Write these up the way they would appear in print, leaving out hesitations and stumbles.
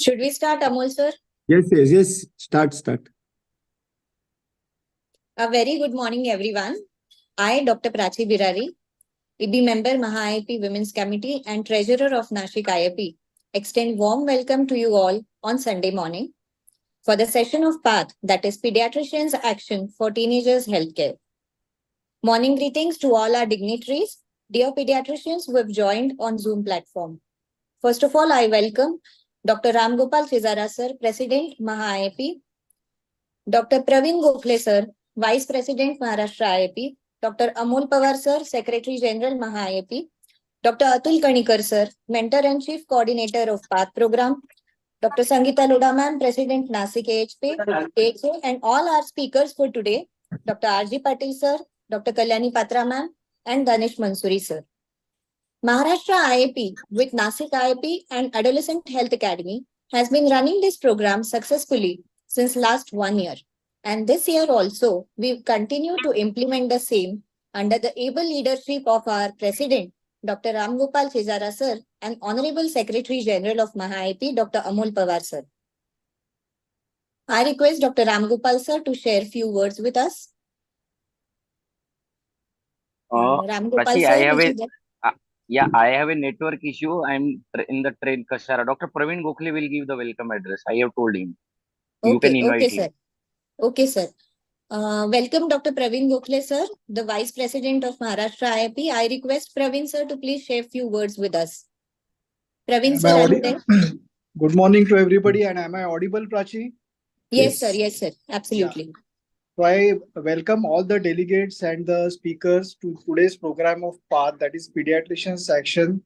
Should we start, Amol sir? Yes. Start. A very good morning, everyone. I, Dr. Prachi Birari, EB member, Maha-IIP Women's Committee and Treasurer of Nashik IIP, extend warm welcome to you all on Sunday morning for the session of PATH, that is Pediatricians Action for Teenagers Healthcare. Morning greetings to all our dignitaries, dear pediatricians who have joined on Zoom platform. First of all, I welcome Dr. Ram Gopal Chizara sir, President, Maha-IIP, Dr. Praveen Gokhale sir, Vice President, Maharashtra IIP, Dr. Amol Pawar sir, Secretary General, Maha-IIP, Dr. Atul Kanikar sir, Mentor and Chief Coordinator of PATH Program, Dr. Sangeeta Loda ma'am, President, Nasik AHP, and all our speakers for today, Dr. R.G. Patil sir, Dr. Kalyani Patra ma'am, and Danish Mansuri sir. Maharashtra IIP with Nasik IIP and Adolescent Health Academy has been running this program successfully since last 1 year. And this year also, we continue to implement the same under the able leadership of our President, Dr. Ram Gopal Chizara sir, and Honorable Secretary General of Maha-IIP, Dr. Amol Pawar sir. I request Dr. Ram Gopal sir to share few words with us. Ram Gopal Prachi, sir, I have a network issue. I'm in the train, Kashara. Dr. Praveen Gokhale will give the welcome address. I have told him. You can invite him. Sir. Okay, sir. Welcome, Dr. Praveen Gokhale, sir, the Vice President of Maharashtra IIP. I request Praveen, sir, to please share a few words with us. Praveen, sir, good morning to everybody. And am I audible, Prachi? Yes, sir. Yes, sir. Absolutely. Yeah. So I welcome all the delegates and the speakers to today's program of PATH, that is Pediatricians Action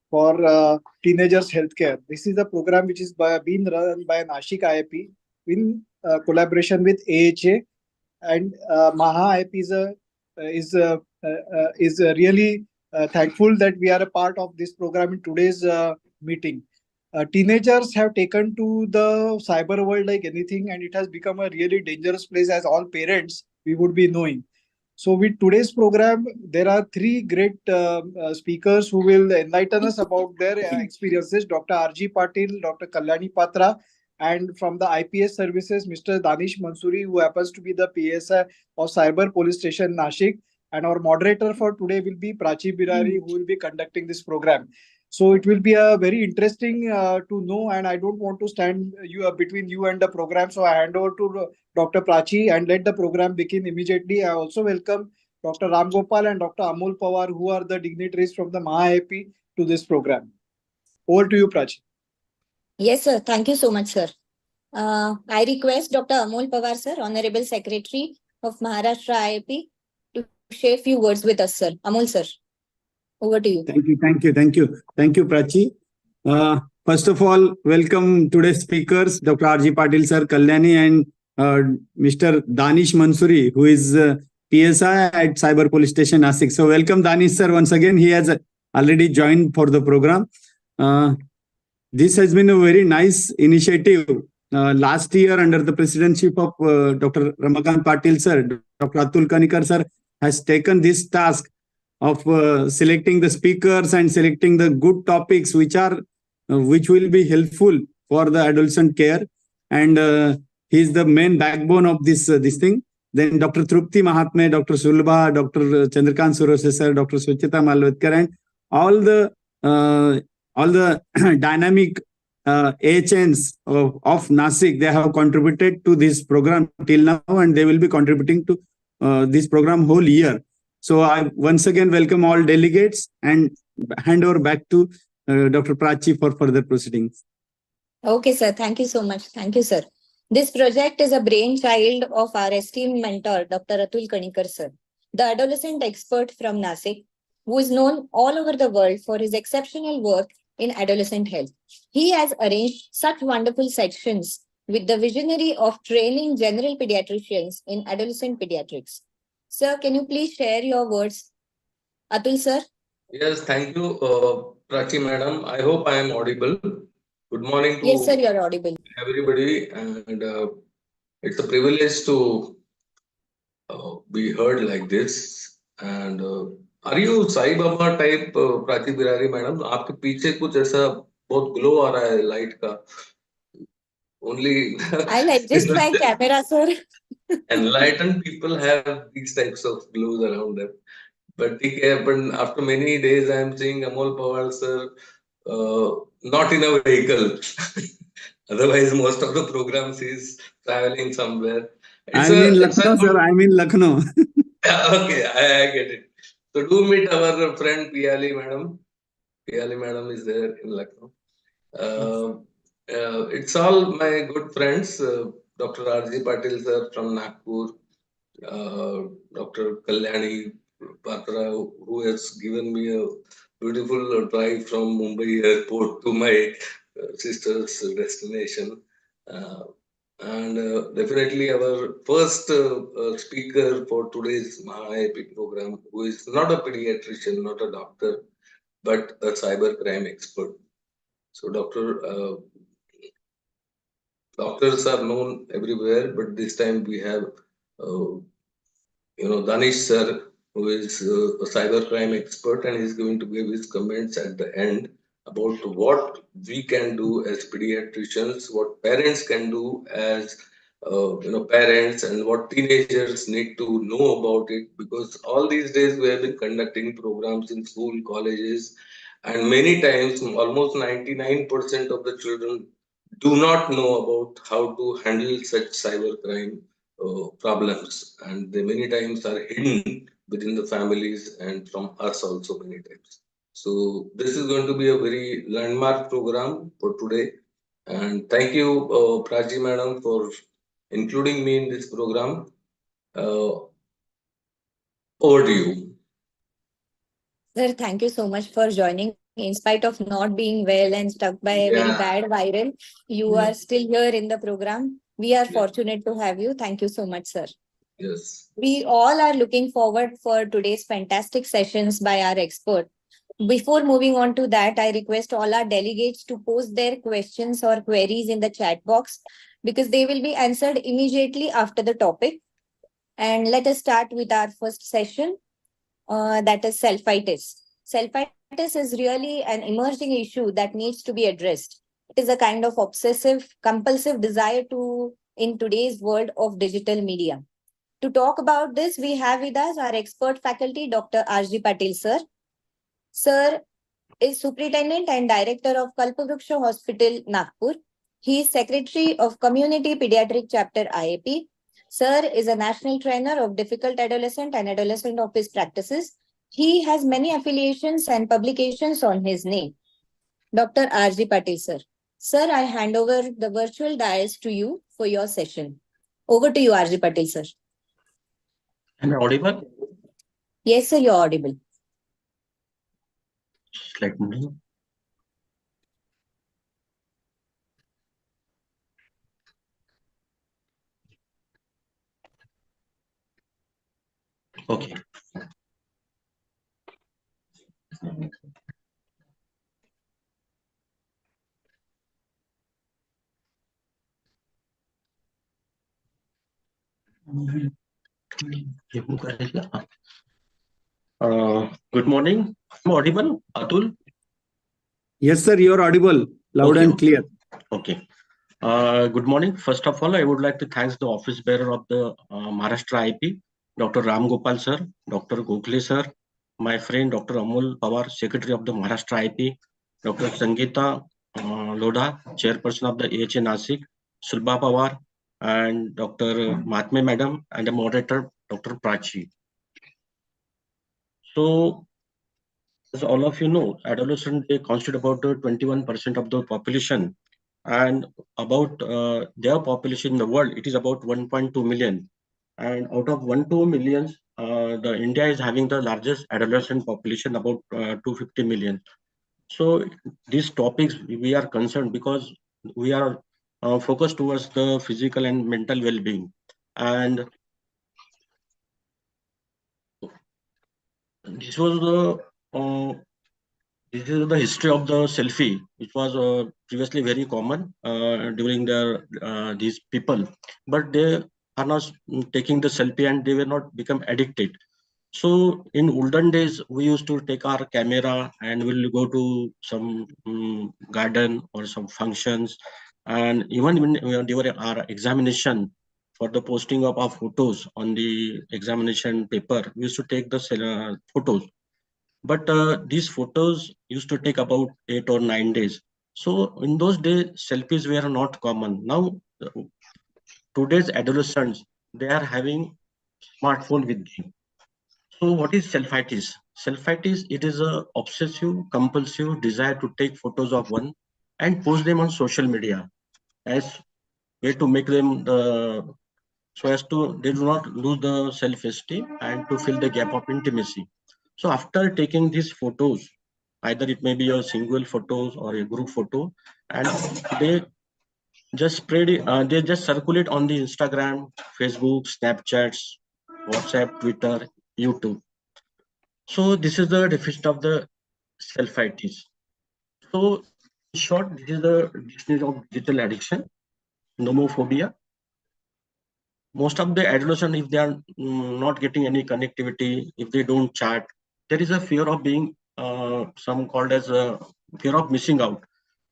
for Teenagers Healthcare. This is a program which is being run by Nashik IIP in collaboration with AHA, and Maha IIP is really thankful that we are a part of this program in today's meeting. Teenagers have taken to the cyber world like anything, and it has become a really dangerous place, as all parents we would be knowing. So with today's program, there are three great speakers who will enlighten us about their experiences. Dr. R.G. Patil, Dr. Kalyani Patra, and from the IPS services, Mr. Danish Mansuri, who happens to be the PSI of Cyber Police Station Nashik. And our moderator for today will be Prachi Birari, who will be conducting this program. So it will be a very interesting to know, and I don't want to stand between you and the program. So I hand over to Dr. Prachi and let the program begin immediately. I also welcome Dr. Ram Gopal and Dr. Amol Pawar, who are the dignitaries from the Maha-IIP to this program. Over to you, Prachi. Yes, sir. Thank you so much, sir. I request Dr. Amol Pawar, sir, Honorable Secretary of Maharashtra IIP, to share a few words with us, sir. Amol, sir. Over to you. Thank you, Prachi. First of all, welcome today's speakers, Dr. R.G. Patil sir, Kalyani, and Mr. Danish Mansuri, who is PSI at Cyber Police Station Nashik. So welcome Danish sir once again. He has already joined for the program. This has been a very nice initiative. Last year, under the presidency of Dr. Ramakant Patil sir, Dr. Atul Kanikar sir has taken this task of selecting the speakers and selecting the good topics which will be helpful for the adolescent care, and he is the main backbone of this thing. Then Dr. Trupti Mahatme, Dr. Sulbha, Dr. Chandrakant Surose sir, Dr. Swachita Malvatkar, and all the dynamic AHNs of Nasik, they have contributed to this program till now, and they will be contributing to this program whole year. So I once again welcome all delegates and hand over back to Dr. Prachi for further proceedings. Okay, sir. Thank you so much. Thank you, sir. This project is a brainchild of our esteemed mentor, Dr. Atul Kanikar, sir, the adolescent expert from Nasik, who is known all over the world for his exceptional work in adolescent health. He has arranged such wonderful sections with the visionary of training general pediatricians in adolescent pediatrics. Sir, can you please share your words? Atul, sir? Yes, thank you, Prachi madam. I hope I am audible. Good morning to yes, sir, you are audible. Everybody, and it's a privilege to be heard like this. And are you Sai Baba type, Prachi Birari madam? आपके पीछे कुछ ऐसा बहुत glow आ रहा है light का. only I'll adjust my camera, sir. enlightened people have these types of glows around them. But but after many days, I am seeing Amol Pawar sir not in a vehicle. Otherwise, most of the programs he's traveling somewhere. I'm in It's a Lucknow, sir. good. I'm in Lucknow. Okay, I get it. So do meet our friend Piali madam. Piali madam is there in Lucknow. Uh, it's all my good friends. Dr. R.J. Patil sir from Nagpur, Dr. Kalyani Patra, who has given me a beautiful drive from Mumbai airport to my sister's destination. Uh, and definitely our first speaker for today's MahaIP program, who is not a pediatrician, not a doctor, but a cyber crime expert. So, doctors are known everywhere, but this time we have uh, Danish sir, who is a cybercrime expert, and he's going to give his comments at the end about what we can do as pediatricians, what parents can do as parents, and what teenagers need to know about it. Because all these days we have been conducting programs in school, colleges, and many times, almost 99% of the children do not know about how to handle such cybercrime problems, and they many times are hidden within the families and from us also many times. So this is going to be a very landmark program for today, and thank you, Prachi madam, for including me in this program. uh, Over to you. Sir, thank you so much for joining. In spite of not being well and stuck by a very Yeah, bad viral, you yeah, are still here in the program. We are yeah, fortunate to have you. Thank you so much, sir. yes, We all are looking forward for today's fantastic sessions by our expert. Before moving on to that, I request all our delegates to post their questions or queries in the chat box because they will be answered immediately after the topic. And let us start with our first session, that is selfitis. Selfitis is really an emerging issue that needs to be addressed. It is a kind of obsessive, compulsive desire to in today's world of digital media. To talk about this, we have with us our expert faculty, Dr. R.G. Patil, sir. Sir is Superintendent and Director of Kalpavruksha Hospital, Nagpur. He is Secretary of Community Pediatric Chapter IAP. Sir is a national trainer of difficult adolescent and adolescent office practices. He has many affiliations and publications on his name. Dr. R.G. Patil, sir. Sir, I hand over the virtual dais to you for your session. Over to you, R.G. Patil, sir. Am I audible? Yes, sir, you're audible. Just let me know. Okay. Good morning. Am I audible, Atul? Yes, sir, you're audible, loud Okay, and okay. clear. Okay. Good morning. First of all, I would like to thank the office bearer of the Maharashtra IP, Dr. Ram Gopal sir, Dr. Gokhale sir, my friend Dr. Amol Pawar, Secretary of the Maharashtra IP, Dr. Sangeeta Lodha, Chairperson of the AHA Nasik, Sulba Pawar, and Dr. Mahatme Madam, and the moderator, Dr. Prachi. So, as all of you know, adolescents, they constitute about 21% of the population, and about their population in the world, it is about 1.2 million. And out of 1.2 million, the India is having the largest adolescent population, about 250 million. So these topics we are concerned because we are focused towards the physical and mental well-being. And this was the this is the history of the selfie, which was previously very common during these people, but they are not taking the selfie and they were not become addicted. So in olden days, we used to take our camera and we'll go to some garden or some functions. And even when during our examination, for the posting of our photos on the examination paper, we used to take the photos. But these photos used to take about 8 or 9 days. So in those days, selfies were not common. Now, today's adolescents, they are having smartphone with them. So what is selfitis? Selfitis, it is a obsessive, compulsive desire to take photos of one and post them on social media as way to make them so as to they do not lose the self-esteem and to fill the gap of intimacy. So after taking these photos, either it may be a single photos or a group photo, and they just spread it, they just circulate on the Instagram, Facebook, Snapchats, WhatsApp, Twitter, YouTube. So this is the definition of the self-itis. So in short, this is the dictionary of digital addiction, nomophobia. Most of the adolescents, if they are not getting any connectivity, if they don't chat, there is a fear of being some called as a fear of missing out.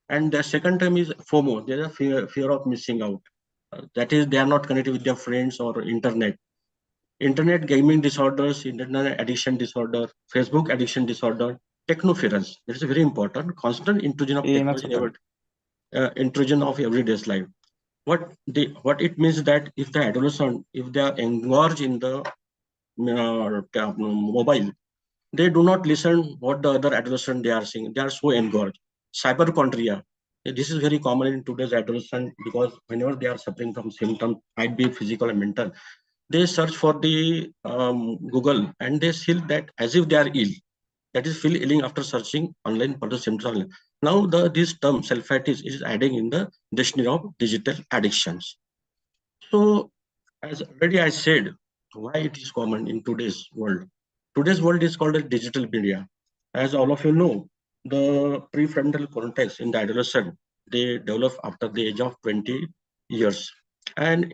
And the second term is FOMO. There is a fear of missing out. That is, they are not connected with their friends or internet. Internet gaming disorders, internet addiction disorder, Facebook addiction disorder, technoference. That is very important. Constant intrusion of technology, intrusion of everyday's life. What it means that if the adolescent, if they are engaged in the mobile, they do not listen what the other adolescent they are saying. They are so engaged. Cyberchondria. This is very common in today's adolescent because whenever they are suffering from symptoms, might be physical and mental, they search for the Google and they feel that as if they are ill. That is feel ill after searching online for the symptoms. Now this term selfitis is adding in the dictionary of digital addictions. So as already I said, why it is common in today's world. Today's world is called a digital media. As all of you know, the prefrontal cortex in the adolescent, they develop after the age of 20 years. And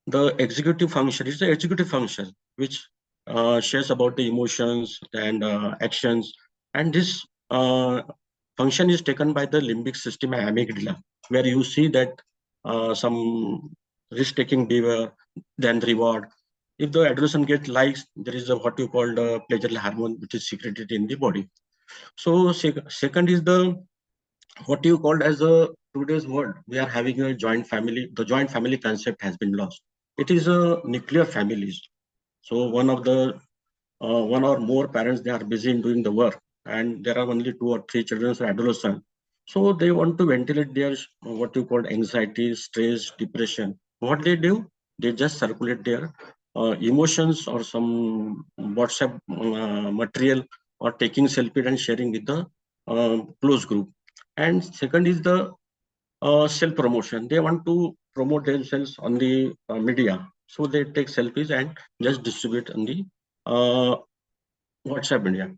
the executive function is the executive function, which shares about the emotions and actions. And this function is taken by the limbic system and amygdala, where you see that some risk-taking behavior, then reward. If the adolescent gets likes, there is a what you call the pleasure hormone, which is secreted in the body. So second is the what you called as a today's world. We are having a joint family. The joint family concept has been lost. It is a nuclear families. So one or more parents, they are busy in doing the work, and there are only 2 or 3 children or adolescents. So they want to ventilate their what you call anxiety, stress, depression. What they do, they just circulate their emotions or some WhatsApp material or taking selfie and sharing with the close group. And second is the self promotion. They want to promote themselves on the media, so they take selfies and just distribute on the WhatsApp media.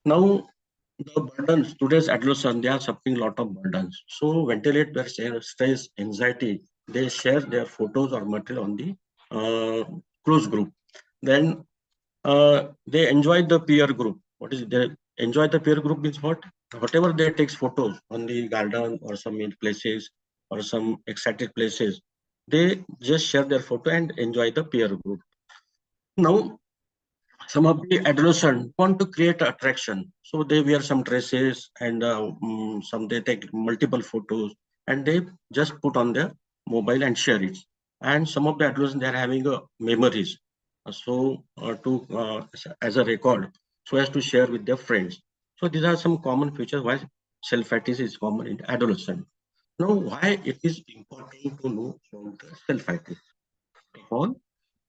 Now the burdens, today's adolescents, they are suffering a lot of burdens. So ventilate their stress, anxiety. They share their photos or material on the close group. Then they enjoy the peer group. What is it? They enjoy the peer group means what? Whatever they take photos on the garden or some places or some excited places, they just share their photo and enjoy the peer group. Now, some of the adolescents want to create attraction, so they wear some dresses and some they take multiple photos and they just put on their mobile and share it. And some of the adolescents, they are having memories, as a record, so as to share with their friends. So these are some common features why self-fatigue is common in adolescent. Now, why it is important to know about the self-fatigue? All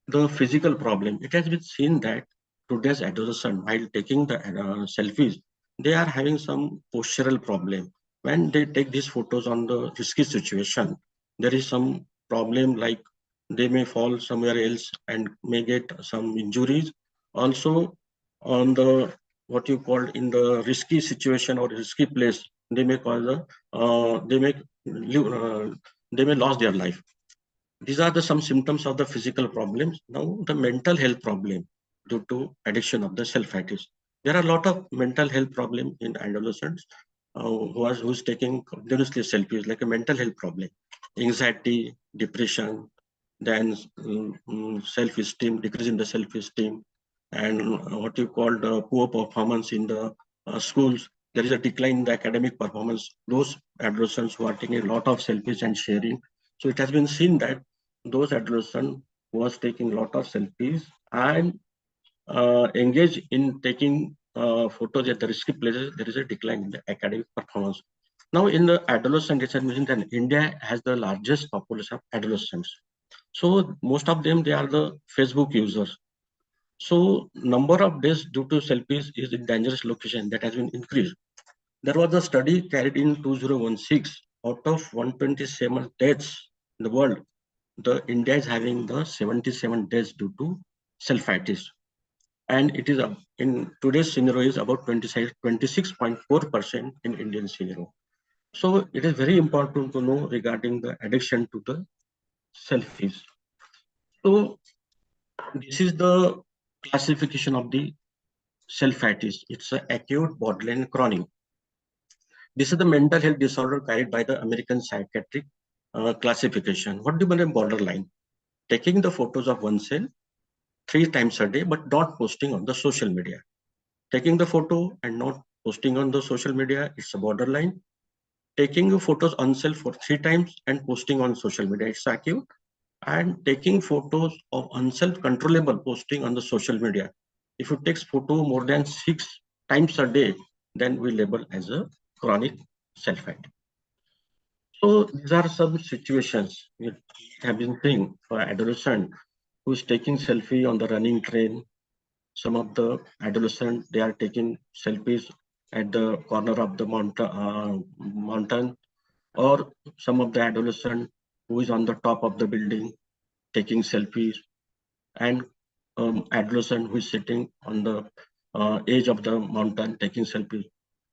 the physical problem. It has been seen that today's adolescent, while taking the selfies, they are having some postural problem. When they take these photos on the risky situation, there is some problem like they may fall somewhere else and may get some injuries. Also, on the what you call in the risky situation or risky place, they may cause a they may lose their life. These are the some symptoms of the physical problems. Now, the mental health problem due to addiction of the self-itis. There are a lot of mental health problem in adolescents who's taking continuously selfies, like a mental health problem. anxiety, depression, then self-esteem, decrease in the self-esteem, and what you call the poor performance in the schools. There is a decline in the academic performance. Those adolescents who are taking a lot of selfies and sharing. So it has been seen that those adolescents who was taking a lot of selfies and engage in taking photos at the risky places, there is a decline in the academic performance. Now, in the adolescent, it's mentioned that India has the largest population of adolescents. So most of them, they are the Facebook users. So number of deaths due to selfies is in dangerous location that has been increased. There was a study carried in 2016. Out of 127 deaths in the world, the India is having the 77 deaths due to selfitis. And it is in today's scenario is about 26.4% in Indian scenario. So it is very important to know regarding the addiction to the selfies. So this is the classification of the selfitis. It's an acute, borderline, chronic. This is the mental health disorder carried by the American psychiatric classification. What do you mean by borderline? Taking the photos of oneself 3 times a day, but not posting on the social media. Taking the photo and not posting on the social media, it's a borderline. Taking photos on self for 3 times and posting on social media, it's acute. And taking photos of unself controllable posting on the social media. If you take photo more than 6 times a day, then we label as a chronic self-hate. So these are some situations we have been seeing for adolescent who is taking selfie on the running train. Some of the adolescent, they are taking selfies at the corner of the mountain, or some of the adolescent who is on the top of the building taking selfies, and adolescent who is sitting on the edge of the mountain taking selfies.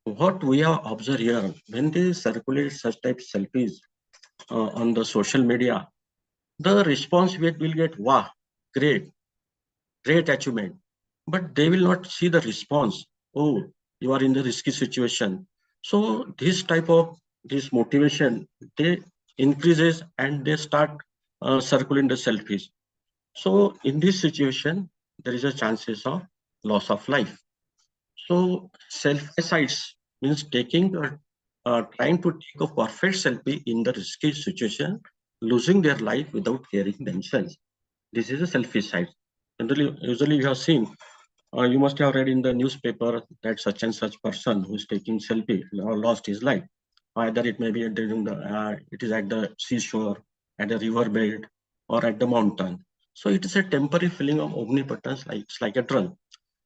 What we have observed here, when they circulate such type selfies on the social media, the response rate will get, wow, great, great achievement. But they will not see the response. Oh, you are in the risky situation. So this type of this motivation, they increases and they start circulating the selfies. So in this situation, there is a chances of loss of life. So self-sites means taking or trying to take a perfect selfie in the risky situation, losing their life without caring themselves. This is a selfie side. Usually you have seen, you must have read in the newspaper that such and such person who is taking selfie lost his life. Either it may be during the, it is at the seashore, at the river bed, or at the mountain. So it is a temporary feeling of omnipotence, like it's like a drug.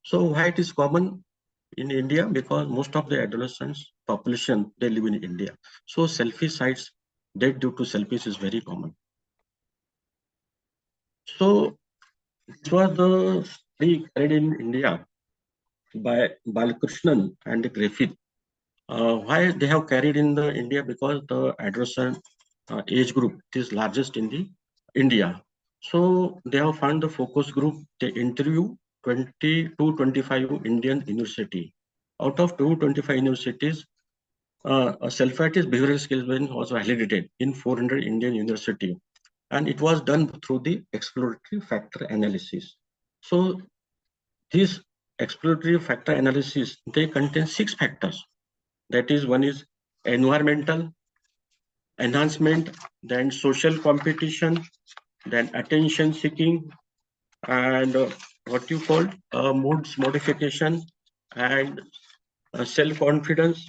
So why it is common in India? Because most of the adolescents population, they live in India. So selfie sites, death due to selfies is very common. So this was the study carried in India by Balakrishnan and Griffith. Why they have carried in the India? Because the adolescent age group is largest in the India. So they have found the focus group. They interview 20 to 25 Indian university. Out of 225 universities, a self-attest behavioral skills was validated in 400 Indian university, and it was done through the exploratory factor analysis. So this exploratory factor analysis, they contain 6 factors. That is, one is environmental enhancement, then social competition, then attention seeking, and what you call moods modification, and self-confidence,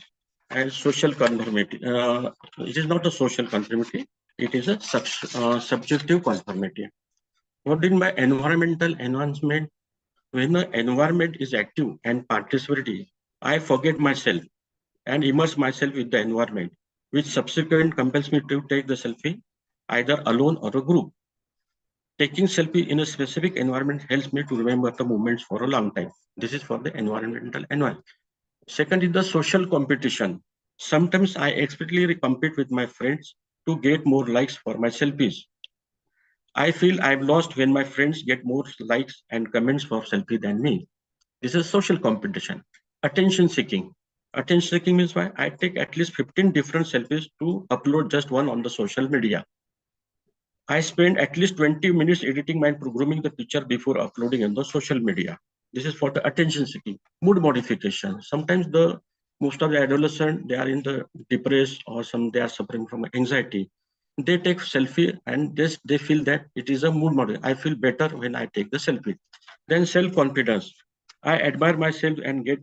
and social conformity. It is not a social conformity, it is a subjective conformity. What in my environmental enhancement? When the environment is active and participatory, I forget myself and immerse myself with the environment, which subsequently compels me to take the selfie either alone or a group. Taking selfie in a specific environment helps me to remember the moments for a long time. This is for the environmental environment. Second is the social competition. Sometimes I explicitly compete with my friends to get more likes for my selfies. I feel I've lost when my friends get more likes and comments for selfie than me. This is social competition. Attention seeking. Attention seeking means why I take at least 15 different selfies to upload just one on the social media. I spend at least 20 minutes editing and programming the picture before uploading on the social media. This is for the attention seeking. Mood modification. Sometimes most of the adolescents, they are in the depressed, or they are suffering from anxiety. They take selfie and they feel that it is a mood model. I feel better when I take the selfie. Then self-confidence. I admire myself and get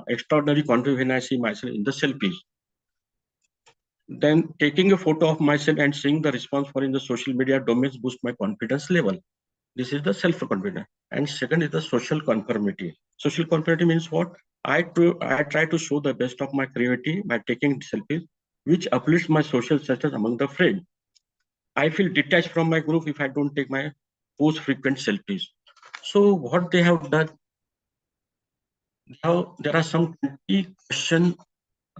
extraordinary confidence when I see myself in the selfies. Then taking a photo of myself and seeing the response for in the social media domains boost my confidence level. This is the self-confidence. And second is the social conformity. Social conformity means what? I try to show the best of my creativity by taking selfies, which uplifts my social status among the friends. I feel detached from my group if I don't take my post frequent selfies. So what they have done, now there are some 20 questions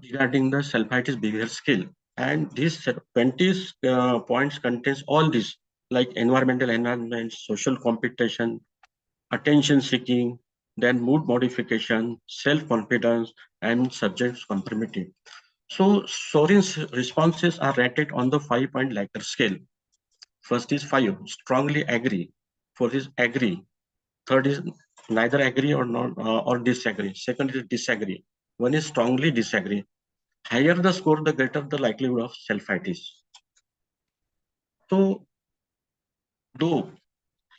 regarding the self-itis behavior scale. And these 20 points contains all this, like environmental environment, social competition, attention seeking, then mood modification, self-confidence, and subject conformity. So Soren's responses are rated on the 5-point Likert scale. First is 5, strongly agree. Fourth is agree. Third is neither agree or not or disagree. Second is disagree. One is strongly disagree. Higher the score, the greater the likelihood of self-itis. So, though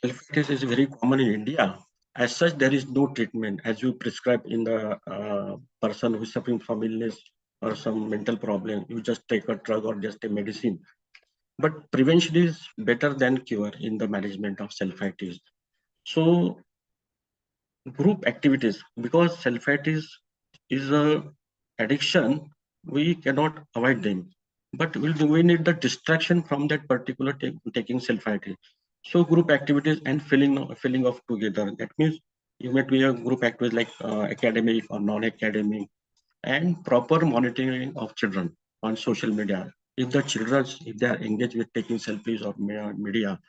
self-itis is very common in India, as such, there is no treatment as you prescribe in the person who is suffering from illness or some mental problem. You just take a drug or just a medicine. But prevention is better than cure in the management of self-itis. So, group activities, because self-itis is a addiction, we cannot avoid them, but we need the distraction from that particular taking self-itis. So group activities and feeling of together, that means you might be a group activities like academic or non-academic, and proper monitoring of children on social media. If the children, if they are engaged with taking selfies or media,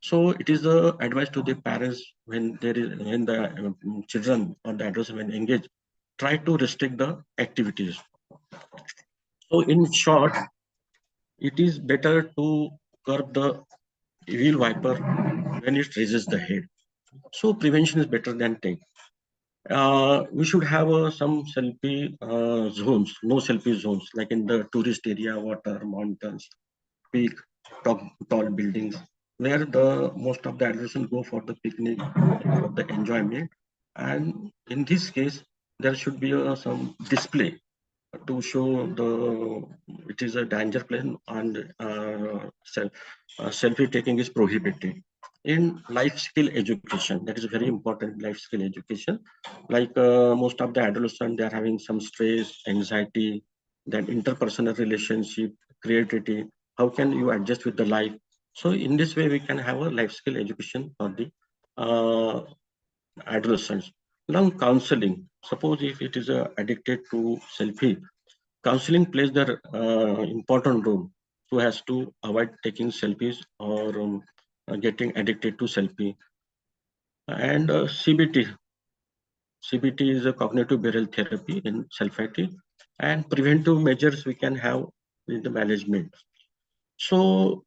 so it is the advice to the parents, when the children or the adults when engaged, try to restrict the activities. So in short, it is better to curb the evil viper when it raises the head. So prevention is better than take. We should have some selfie zones, no selfie zones, like in the tourist area, water, mountains, peak, tall buildings, where the most of the adolescents go for the picnic, for the enjoyment. And in this case, there should be some display to show it is a danger plane, and selfie taking is prohibited. In life skill education, that is very important, life skill education. Like most of the adolescents, they are having some stress, anxiety, then interpersonal relationship, creativity. How can you adjust with the life? So in this way, we can have a life skill education for the uh, adolescents. Now counseling. Suppose if it is addicted to selfie, counseling plays the important role. Who has to avoid taking selfies or getting addicted to selfie. And CBT is a cognitive behavioral therapy in self-itis, and preventive measures we can have in the management. So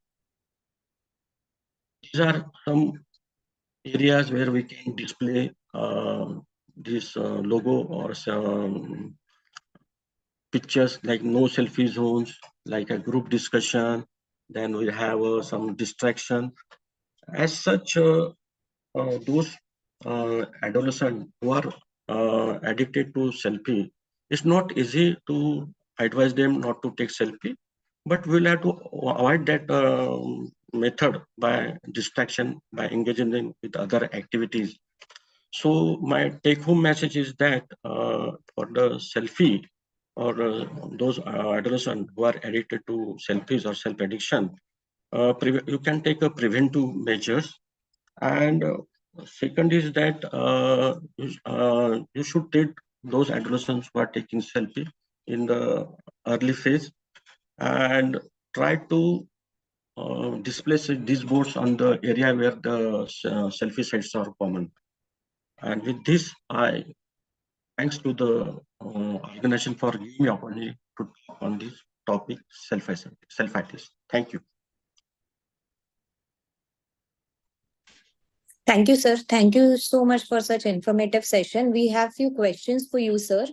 these are some areas where we can display this logo or some pictures, like no selfie zones, like a group discussion. Then we have some distraction. As such, those adolescents who are addicted to selfie, it's not easy to advise them not to take selfie, but we'll have to avoid that method by distraction, by engaging them with other activities. So my take-home message is that for the selfie, or those adolescents who are addicted to selfies or self-addiction, you can take a preventive measures. And second is that you should treat those adolescents who are taking selfie in the early phase, and try to displace these boards on the area where the selfie sites are common. And with this, I thanks to the organization for giving me opportunity to talk on this topic, self-itis. Thank you. Thank you, sir. Thank you so much for such informative session. We have few questions for you, sir.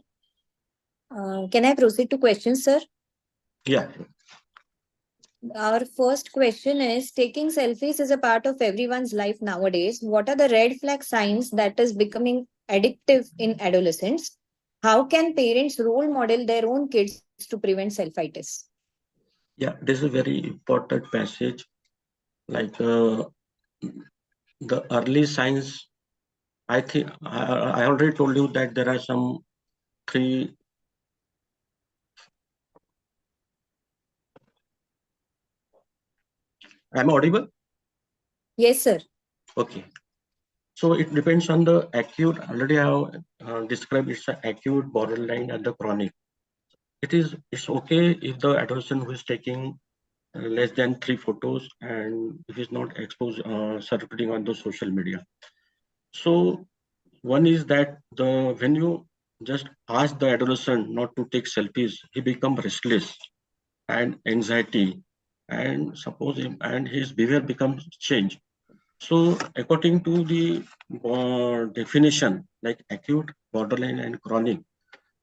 Can I proceed to questions, sir? Yeah. Our first question is, taking selfies is a part of everyone's life nowadays. What are the red flag signs that is becoming addictive in adolescents? How can parents role model their own kids to prevent selfitis? Yeah, this is a very important passage. Like the early signs, I think I already told you that there are some three. Am I audible? Yes, sir. Okay. So it depends on the acute. Already I have described it's an acute, borderline, and the chronic. It's okay if the adolescent who is taking less than 3 photos and it is not exposed circulating on the social media. So one is that when you just ask the adolescent not to take selfies, he become restless and anxiety, and his behavior becomes change. So according to the definition, like acute, borderline, and chronic,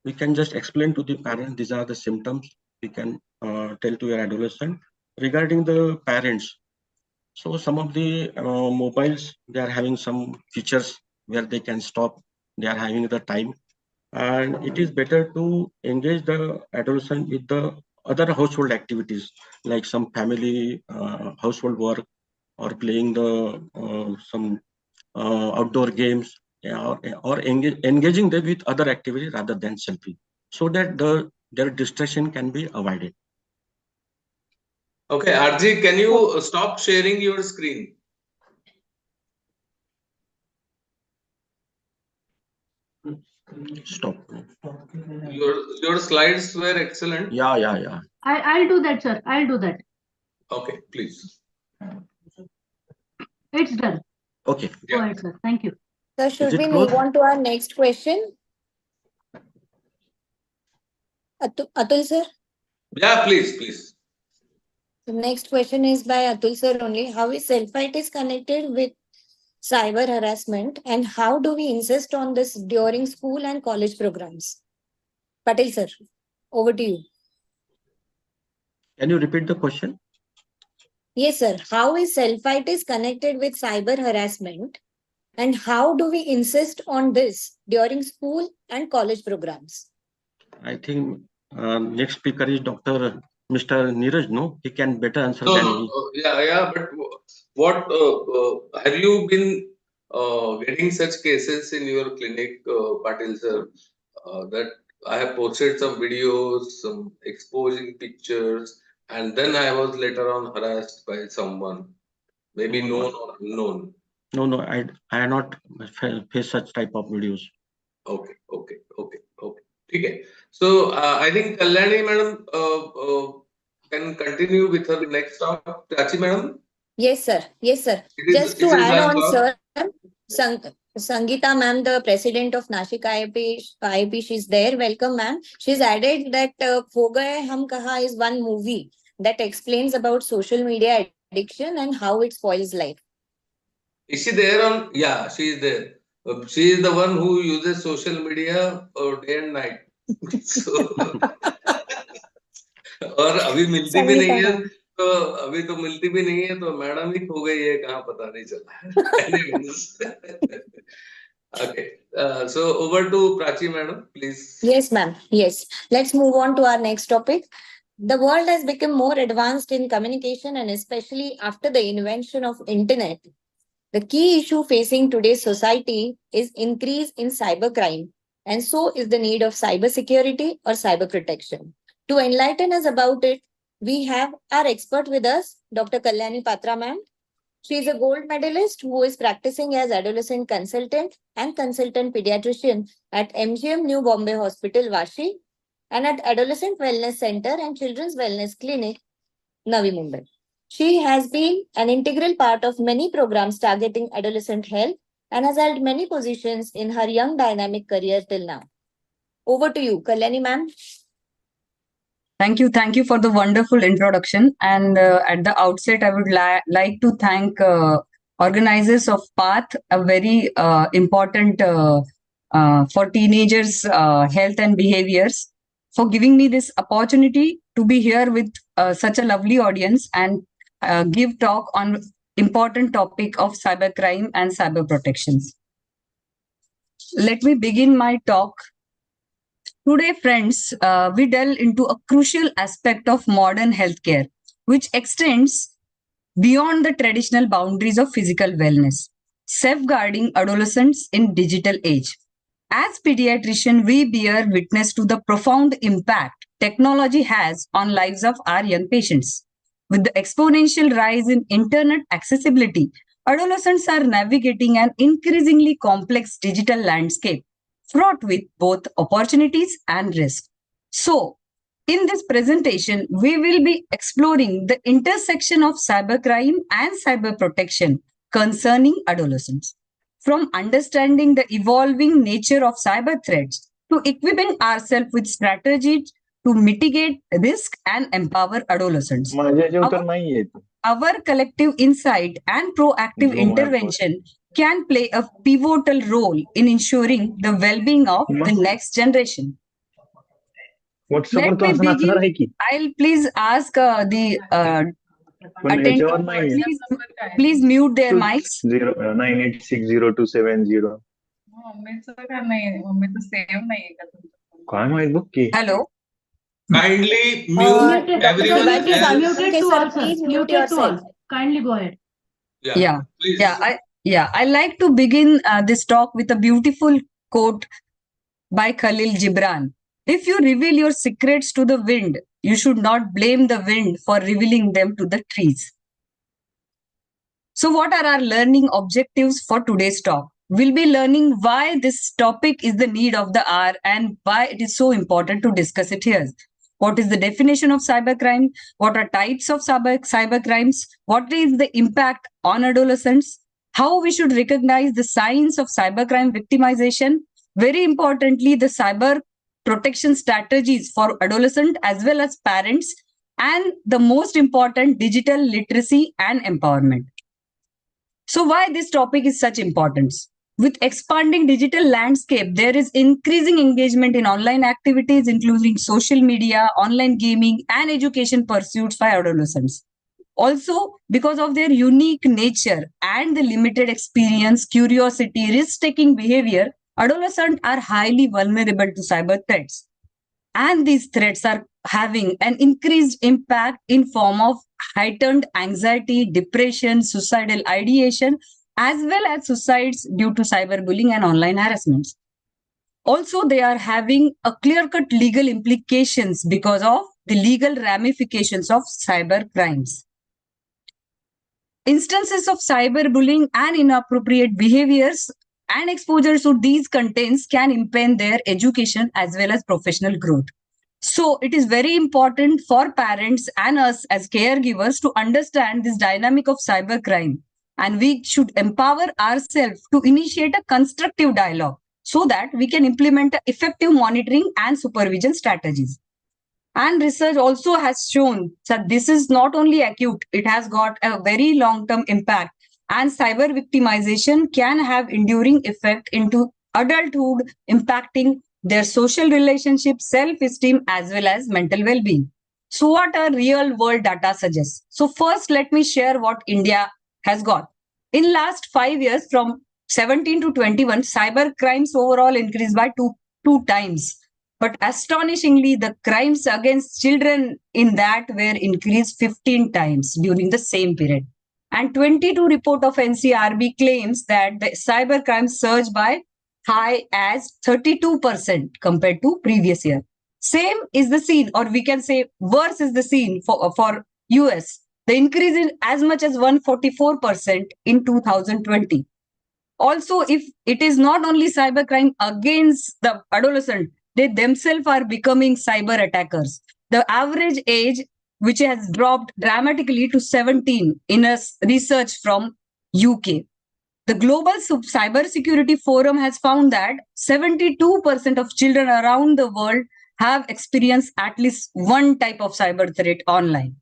we can just explain to the parents these are the symptoms we can tell to your adolescent. Regarding the parents, so some of the mobiles, they are having some features where they can stop, they are having the time, and it is better to engage the adolescent with the other household activities like some family household work, or playing the some outdoor games, or engaging them with other activities rather than selfie, so that their distraction can be avoided. Okay, RG, can you stop sharing your screen? Stop. Your slides were excellent. Yeah. I'll do that, sir. I'll do that. Okay, please. It's done. Okay. Go ahead, sir. Thank you. Sir, should it we closed? move on to our next question? Atul, sir? Yeah, please. The next question is by Atul sir only. How is selfitis connected with cyber harassment, and how do we insist on this during school and college programs? Patel sir, over to you. Can you repeat the question? Yes, sir. How is selfitis connected with cyber harassment, and how do we insist on this during school and college programs? I think next speaker is Dr. Mr. Neeraj. No, he can better answer No, than no, me. yeah, but what have you been getting such cases in your clinic, Patil sir, that I have posted some videos, some exposing pictures, and then I was later on harassed by someone, maybe No, known or unknown. no, I not face such type of videos. Okay. Okay. So I think Kalyani madam can continue with her next talk. Chachi madam, Yes, sir. Yes, sir. Just it to is add her on, talk. sir, Sangeeta ma'am, the president of Nashik IIP, she's there. Welcome, ma'am. She's added that Ho Gaye Hum Kaha is one movie that explains about social media addiction and how it spoils life. Is she there on? Yeah, she is there. She is the one who uses social media day and night. So, और अभी मिलती भी नहीं Sangeeta है, ma'am. तो अभी तो मिलती भी नहीं है, तो मैडम ही खो गई है कहाँ पता नहीं चला. Anyways. Okay. So over to Prachi madam, please. Yes, ma'am. Yes. Let's move on to our next topic. The world has become more advanced in communication, and especially after the invention of internet. The key issue facing today's society is increase in cybercrime, and so is the need of cybersecurity or cyber protection. To enlighten us about it, we have our expert with us, Dr. Kalyani Patra ma'am. She is a gold medalist who is practicing as adolescent consultant and consultant pediatrician at MGM New Bombay Hospital, Vashi, and at Adolescent Wellness Center and Children's Wellness Clinic, Navi Mumbai. She has been an integral part of many programs targeting adolescent health and has held many positions in her young dynamic career till now. Over to you, Kalyani ma'am. Thank you for the wonderful introduction. And at the outset, I would like to thank organizers of PATH, a very important for teenagers' health and behaviors, for giving me this opportunity to be here with such a lovely audience and give talk on important topic of cybercrime and cyber protections. Let me begin my talk. Today, friends, we delve into a crucial aspect of modern healthcare, which extends beyond the traditional boundaries of physical wellness, safeguarding adolescents in digital age. As pediatricians, we bear witness to the profound impact technology has on lives of our young patients. With the exponential rise in internet accessibility, adolescents are navigating an increasingly complex digital landscape fraught with both opportunities and risks. So, in this presentation, we will be exploring the intersection of cybercrime and cyber protection concerning adolescents. From understanding the evolving nature of cyber threats to equipping ourselves with strategies to mitigate risk and empower adolescents. Our collective insight and proactive intervention can play a pivotal role in ensuring the well-being of the next generation. Let me begin. I'll please ask the attendee, please mute their mics. 9860270. Hello. Kindly mute everyone It is else. unmuted Okay, to sir, all, sir. please mute Muted to all. yourself. Kindly go ahead. Yeah. Please. I like to begin this talk with a beautiful quote by Khalil Gibran. If you reveal your secrets to the wind, you should not blame the wind for revealing them to the trees. So, what are our learning objectives for today's talk? We'll be learning why this topic is the need of the hour and why it is so important to discuss it here. What is the definition of cybercrime? What are types of cybercrimes? What is the impact on adolescents? How we should recognize the signs of cybercrime victimization? Very importantly, the cyber protection strategies for adolescent as well as parents, and the most important, digital literacy and empowerment. So why this topic is such importance? With expanding digital landscape, there is increasing engagement in online activities, including social media, online gaming, and education pursuits by adolescents. Also, because of their unique nature and the limited experience, curiosity, risk-taking behavior, adolescents are highly vulnerable to cyber threats. And these threats are having an increased impact in form of heightened anxiety, depression, suicidal ideation, as well as suicides due to cyberbullying and online harassments. Also, they are having a clear-cut legal implications because of the legal ramifications of cyber crimes. Instances of cyberbullying and inappropriate behaviors and exposure to these contents can impede their education as well as professional growth. So it is very important for parents and us as caregivers to understand this dynamic of cybercrime, and we should empower ourselves to initiate a constructive dialogue so that we can implement effective monitoring and supervision strategies. And research also has shown that this is not only acute, it has got a very long-term impact, and cyber victimization can have enduring effect into adulthood, impacting their social relationships, self-esteem, as well as mental well-being. So what our real-world data suggests? So first, let me share what India has got. In last 5 years, from 17 to 21, cyber crimes overall increased by two times. But astonishingly, the crimes against children in that were increased 15 times during the same period. And 22 report of NCRB claims that the cyber crimes surged by high as 32% compared to previous year. Same is the scene, or we can say worse is the scene for US. The increase is as much as 144% in 2020. Also, if it is not only cybercrime against the adolescent, they themselves are becoming cyber attackers. The average age, which has dropped dramatically to 17 in a research from UK. The Global Cybersecurity Forum has found that 72% of children around the world have experienced at least one type of cyber threat online.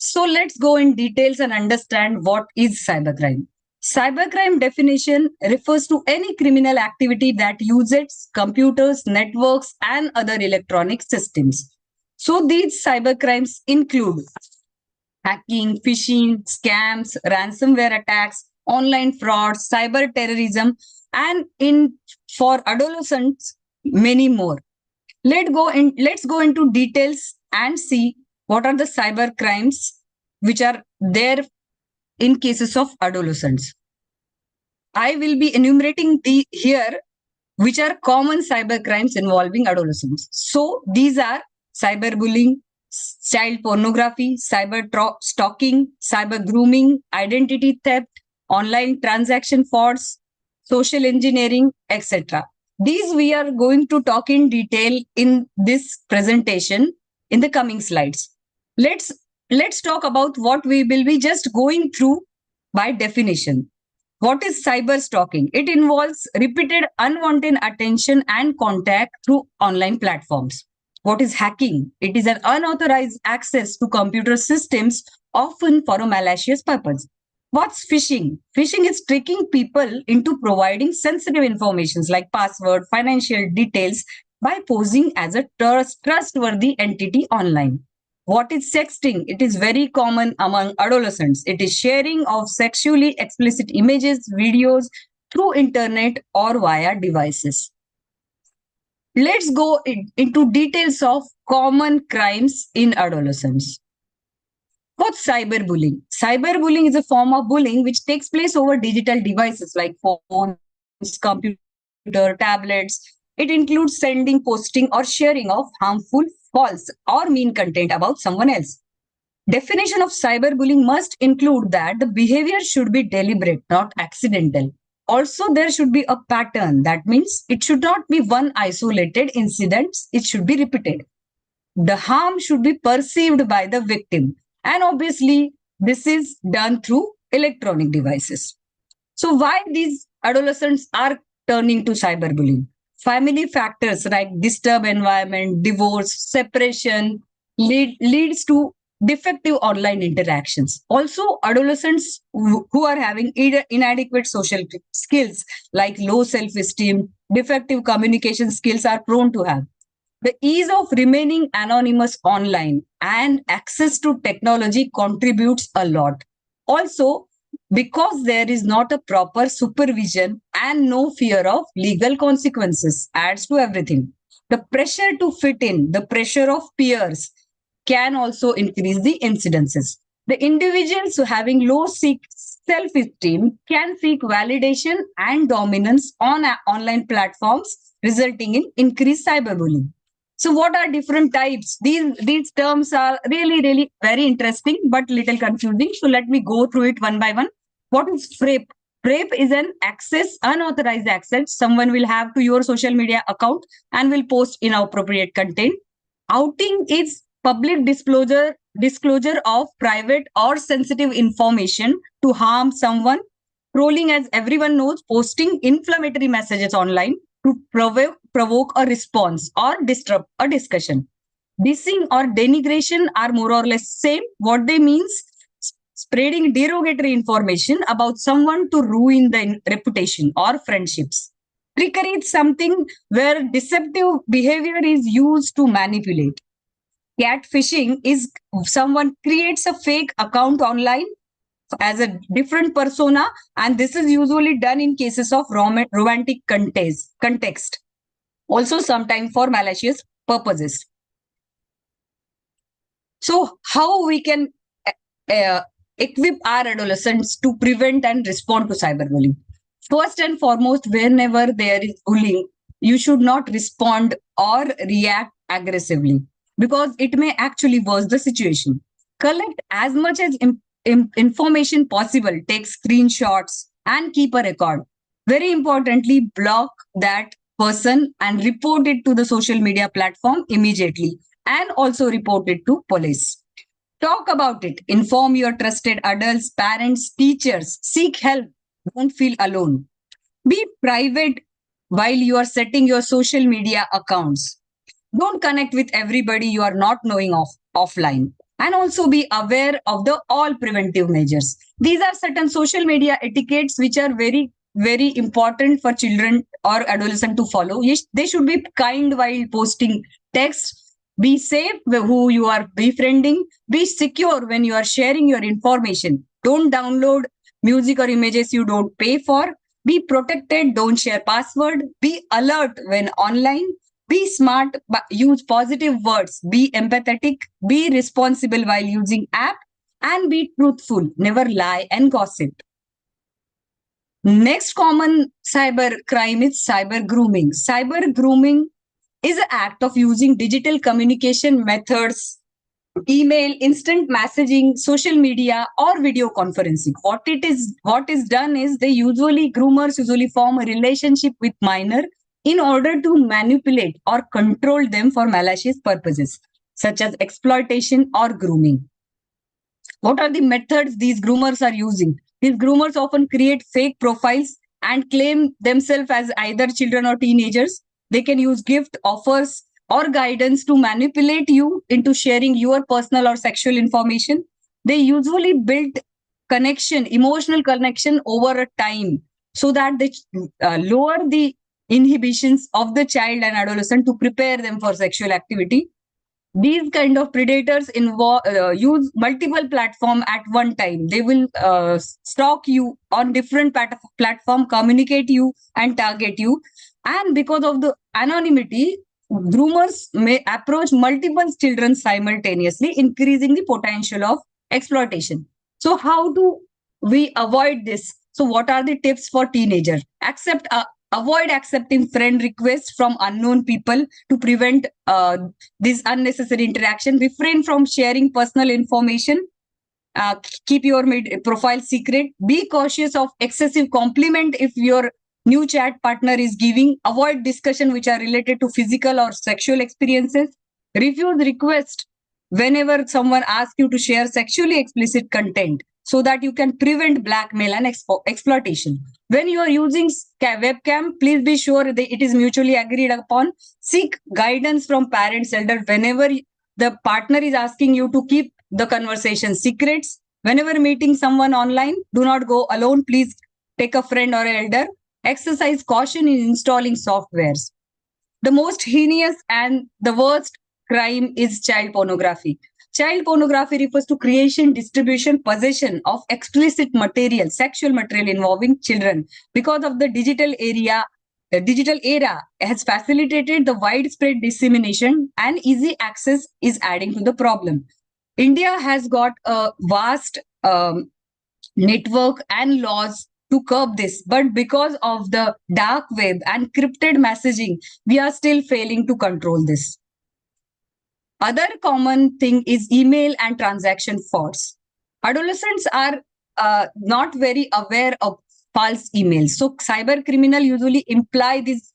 So let's go in details and understand what is cybercrime. Cybercrime definition refers to any criminal activity that uses computers, networks, and other electronic systems. So these cybercrimes include hacking, phishing, scams, ransomware attacks, online frauds, cyber terrorism, and in for adolescents, many more. Let's go into details and see what are the cyber crimes which are there in cases of adolescents. I will be enumerating the here which are common cyber crimes involving adolescents. So these are cyberbullying, child pornography, stalking, cyber grooming, identity theft, online transaction frauds, social engineering, etc. These we are going to talk in detail in this presentation in the coming slides. Let's talk about what we will be just going through by definition. What is cyber stalking? It involves repeated unwanted attention and contact through online platforms. What is hacking? It is an unauthorized access to computer systems, often for a malicious purpose. What's phishing? Phishing is tricking people into providing sensitive information like password, financial details by posing as a trustworthy entity online. What is sexting? It is very common among adolescents. It is sharing of sexually explicit images, videos through internet or via devices. Let's go into details of common crimes in adolescents. What's cyberbullying? Cyberbullying is a form of bullying which takes place over digital devices like phones, computer, tablets. It includes sending, posting, or sharing of harmful, false, or mean content about someone else. Definition of cyberbullying must include that the behavior should be deliberate, not accidental. Also, there should be a pattern. That means it should not be one isolated incident. It should be repeated. The harm should be perceived by the victim. And obviously, this is done through electronic devices. So why these adolescents are turning to cyberbullying? Family factors like disturbed environment, divorce, separation leads to defective online interactions. Also, adolescents who are having inadequate social skills like low self-esteem, defective communication skills are prone to have. The ease of remaining anonymous online and access to technology contributes a lot. Also, because there is not a proper supervision and no fear of legal consequences, adds to everything. The pressure to fit in, the pressure of peers can also increase the incidences. The individuals who having low self-esteem can seek validation and dominance on online platforms, resulting in increased cyberbullying. So what are different types? These terms are really very interesting, but little confusing. So let me go through it one by one. What is FRAPE? FRAPE is an unauthorized access someone will have to your social media account and will post inappropriate content. Outing is public disclosure of private or sensitive information to harm someone. Trolling, as everyone knows, posting inflammatory messages online to provoke a response or disrupt a discussion. Dissing or denigration are more or less same. What they means, spreading derogatory information about someone to ruin the reputation or friendships. Trickery is something where deceptive behavior is used to manipulate. Catfishing is someone creates a fake account online as a different persona, and this is usually done in cases of romantic context, also sometimes for malicious purposes. So how we can equip our adolescents to prevent and respond to cyberbullying? First and foremost, whenever there is bullying, you should not respond or react aggressively because it may actually worsen the situation. Collect as much as information possible, take screenshots and keep a record. Very importantly, block that person and report it to the social media platform immediately, and also report it to police. Talk about it. Inform your trusted adults, parents, teachers. Seek help. Don't feel alone. Be private while you are setting your social media accounts. Don't connect with everybody you are not knowing offline. and also be aware of the all preventive measures. These are certain social media etiquettes which are very, very important for children or adolescent to follow. Yes, they should be kind while posting text. Be safe who you are befriending. Be secure when you are sharing your information. Don't download music or images you don't pay for. Be protected. Don't share password. Be alert when online. Be smart, but use positive words. Be empathetic. Be responsible while using app, and be truthful. Never lie and gossip. Next common cyber crime is cyber grooming. Cyber grooming is an act of using digital communication methods, email, instant messaging, social media, or video conferencing. What is done is groomers usually form a relationship with minor in order to manipulate or control them for malicious purposes, such as exploitation or grooming. What are the methods these groomers are using? These groomers often create fake profiles and claim themselves as either children or teenagers. They can use gift offers or guidance to manipulate you into sharing your personal or sexual information. They usually build emotional connection over a time, so that they lower the inhibitions of the child and adolescent to prepare them for sexual activity. These kind of predators use multiple platform at one time. They will stalk you on different platform, communicate you and target you. And because of the anonymity, groomers may approach multiple children simultaneously, increasing the potential of exploitation. So how do we avoid this? So what are the tips for teenager? Avoid accepting friend requests from unknown people to prevent this unnecessary interaction. Refrain from sharing personal information. Keep your profile secret. Be cautious of excessive compliment if your new chat partner is giving. Avoid discussion which are related to physical or sexual experiences. Refuse request whenever someone asks you to share sexually explicit content, so that you can prevent blackmail and exploitation. When you are using webcam, please be sure that it is mutually agreed upon. Seek guidance from parents, elder whenever the partner is asking you to keep the conversation secrets. Whenever meeting someone online, do not go alone. Please take a friend or elder. Exercise caution in installing softwares. The most heinous and the worst crime is child pornography. Child pornography refers to creation, distribution, possession of explicit material, sexual material involving children. Because of the digital era has facilitated the widespread dissemination, and easy access is adding to the problem. India has got a vast network and laws to curb this, but because of the dark web and encrypted messaging, we are still failing to control this. Other common thing is email and transaction frauds. Adolescents are not very aware of false emails. So cyber criminal usually imply these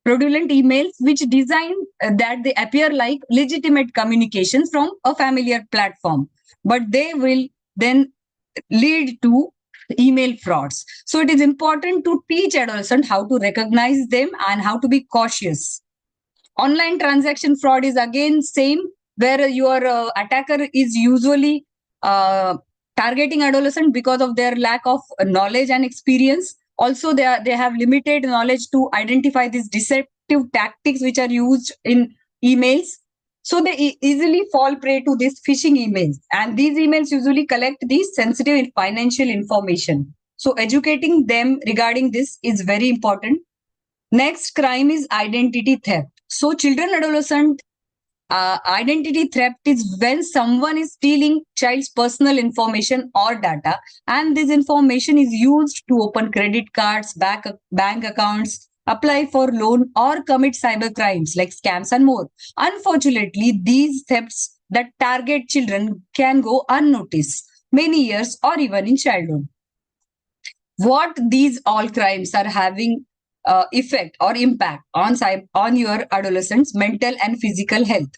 fraudulent emails which design that they appear like legitimate communications from a familiar platform, but they will then lead to email frauds. So it is important to teach adolescents how to recognize them and how to be cautious. Online transaction fraud is again same, where your attacker is usually targeting adolescent because of their lack of knowledge and experience. Also, they have limited knowledge to identify these deceptive tactics which are used in emails. So they easily fall prey to these phishing emails, and these emails usually collect these sensitive financial information. So educating them regarding this is very important. Next crime is identity theft. So children, adolescent, identity theft is when someone is stealing child's personal information or data, and this information is used to open credit cards, bank accounts, apply for loan, or commit cyber crimes like scams and more. Unfortunately, these thefts that target children can go unnoticed many years or even in childhood. What these all crimes are having effect or impact on your adolescents' mental and physical health.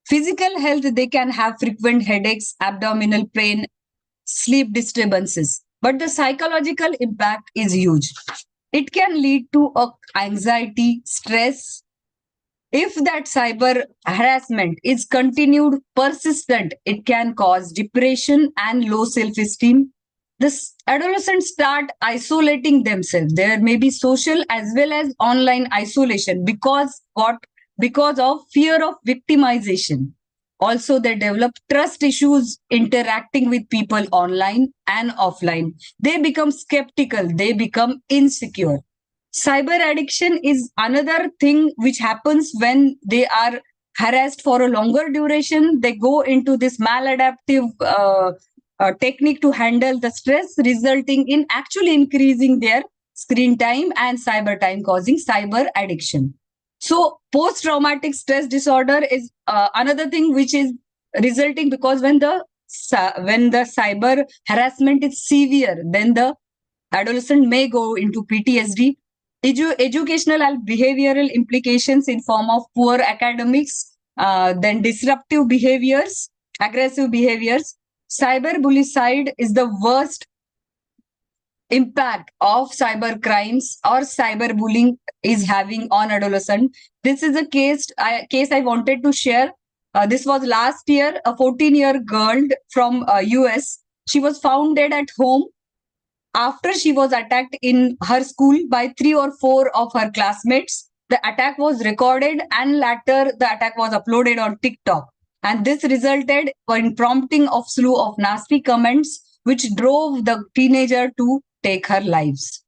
Physical health, they can have frequent headaches, abdominal pain, sleep disturbances. But the psychological impact is huge. It can lead to anxiety, stress. If that cyber harassment is continued, persistent, it can cause depression and low self-esteem. This adolescents start isolating themselves. There may be social as well as online isolation because what? Because of fear of victimization. Also, they develop trust issues interacting with people online and offline. They become skeptical, they become insecure. Cyber addiction is another thing which happens when they are harassed for a longer duration. They go into this maladaptive technique to handle the stress, resulting in actually increasing their screen time and cyber time, causing cyber addiction. So post traumatic stress disorder is another thing which is resulting, because when the cyber harassment is severe, then the adolescent may go into PTSD. Educational and behavioral implications in form of poor academics, then disruptive behaviors, aggressive behaviors. Cyberbullying is the worst impact of cyber crimes or cyberbullying is having on adolescent. This is a case I wanted to share. This was last year. A 14-year girl from US. She was found dead at home after she was attacked in her school by 3 or 4 of her classmates. The attack was recorded and later the attack was uploaded on TikTok. And this resulted in prompting of slew of nasty comments, which drove the teenager to take her lives.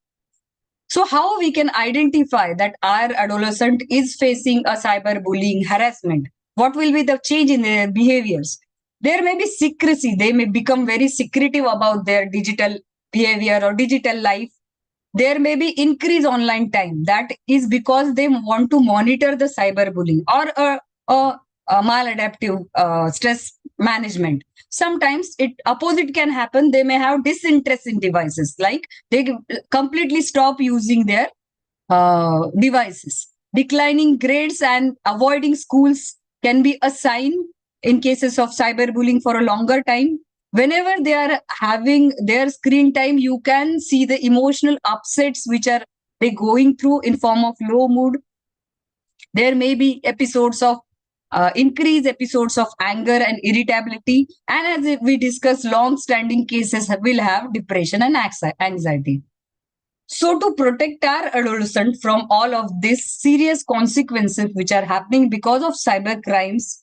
So how we can identify that our adolescent is facing a cyberbullying harassment? What will be the change in their behaviors? There may be secrecy. They may become very secretive about their digital behavior or digital life. There may be increased online time. That is because they want to monitor the cyberbullying or a maladaptive stress management. Sometimes it opposite can happen. They may have disinterest in devices, like they completely stop using their devices. Declining grades and avoiding schools can be a sign in cases of cyberbullying for a longer time. Whenever they are having their screen time, you can see the emotional upsets which are they going through in form of low mood. There may be episodes of increased episodes of anger and irritability, and as we discussed, long-standing cases will have depression and anxiety. So to protect our adolescent from all of these serious consequences which are happening because of cyber crimes,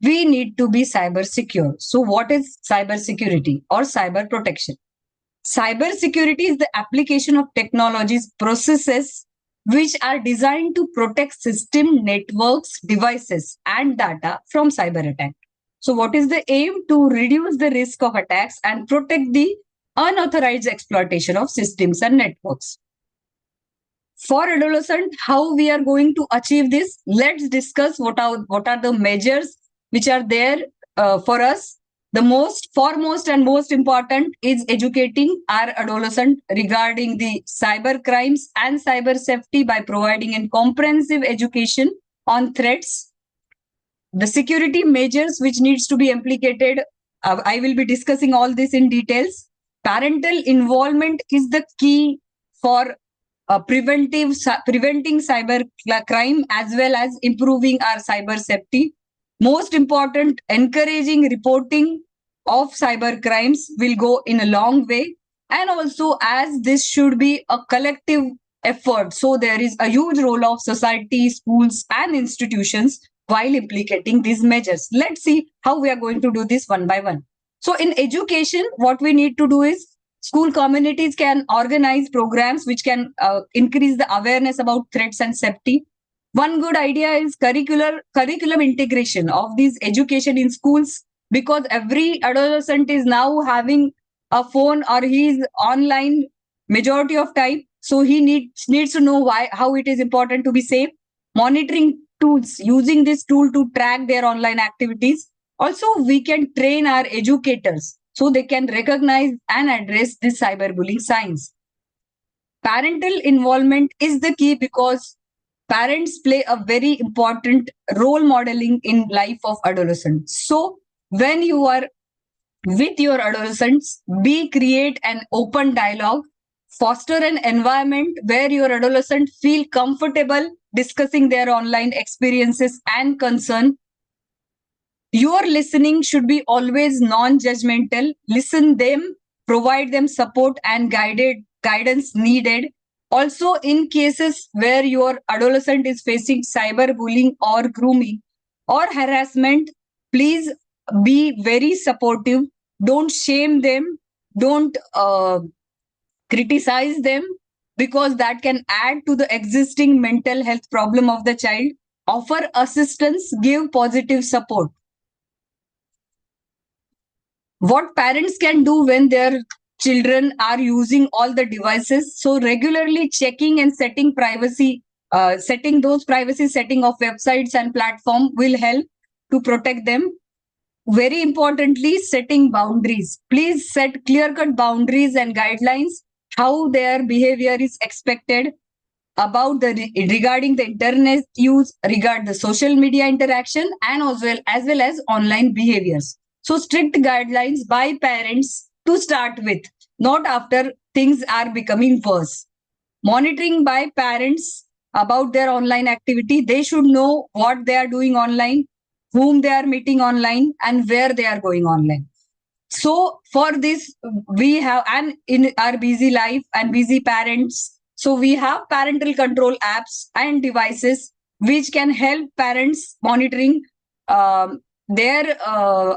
we need to be cyber secure. So what is cyber security or cyber protection? Cyber security is the application of technologies, processes which are designed to protect system, networks, devices, and data from cyber attack. So what is the aim? To reduce the risk of attacks and protect the unauthorized exploitation of systems and networks. For adolescent, how we are going to achieve this? Let's discuss what are the measures which are there for us. The foremost and most important is educating our adolescent regarding the cyber crimes and cyber safety by providing a comprehensive education on threats. The security measures which needs to be implicated, I will be discussing all this in details. Parental involvement is the key for preventing cyber crime as well as improving our cyber safety. Most important, encouraging reporting of cyber crimes will go in a long way. And also, as this should be a collective effort, so there is a huge role of society, schools, and institutions while implicating these measures. Let's see how we are going to do this one by one. So in education, what we need to do is school communities can organize programs which can increase the awareness about threats and safety. One good idea is curriculum integration of these education in schools, because every adolescent is now having a phone or he is online majority of time. So he needs to know how it is important to be safe. Monitoring tools, using this tool to track their online activities. Also, we can train our educators so they can recognize and address this cyberbullying signs. Parental involvement is the key, because parents play a very important role modeling in life of adolescents. So when you are with your adolescents, create an open dialogue, foster an environment where your adolescent feel comfortable discussing their online experiences and concern. Your listening should be always non-judgmental. Listen them, provide them support and guidance needed. Also, in cases where your adolescent is facing cyberbullying or grooming or harassment, please be very supportive. Don't shame them. Don't criticize them, because that can add to the existing mental health problem of the child. Offer assistance, give positive support. What parents can do when their children are using all the devices. So regularly checking and setting those privacy setting of websites and platform will help to protect them. Very importantly, setting boundaries. Please set clear-cut boundaries and guidelines how their behavior is expected about regarding the internet use, regard the social media interaction, and as well as online behaviors. So strict guidelines by parents to start with, not after things are becoming worse. Monitoring by parents about their online activity. They should know what they are doing online, whom they are meeting online, and where they are going online. So for this, we have, and in our busy life and busy parents, so we have parental control apps and devices which can help parents monitoring their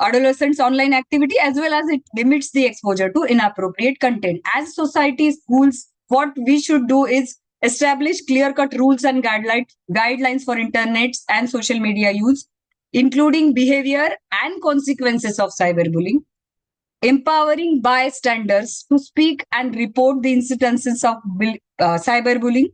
adolescents' online activity, as well as it limits the exposure to inappropriate content. As society, schools, what we should do is establish clear-cut rules and guidelines for internet and social media use, including behavior and consequences of cyberbullying. Empowering bystanders to speak and report the incidences of cyberbullying.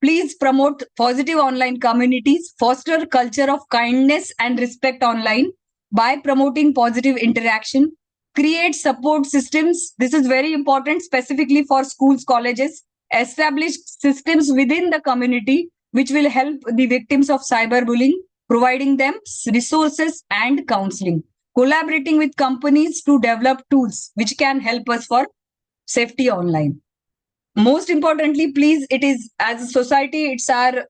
Please promote positive online communities, foster culture of kindness and respect online by promoting positive interaction, create support systems. This is very important, specifically for schools, colleges. Establish systems within the community which will help the victims of cyberbullying, providing them resources and counseling. Collaborating with companies to develop tools which can help us for safety online. Most importantly, please, it is, as a society, it's our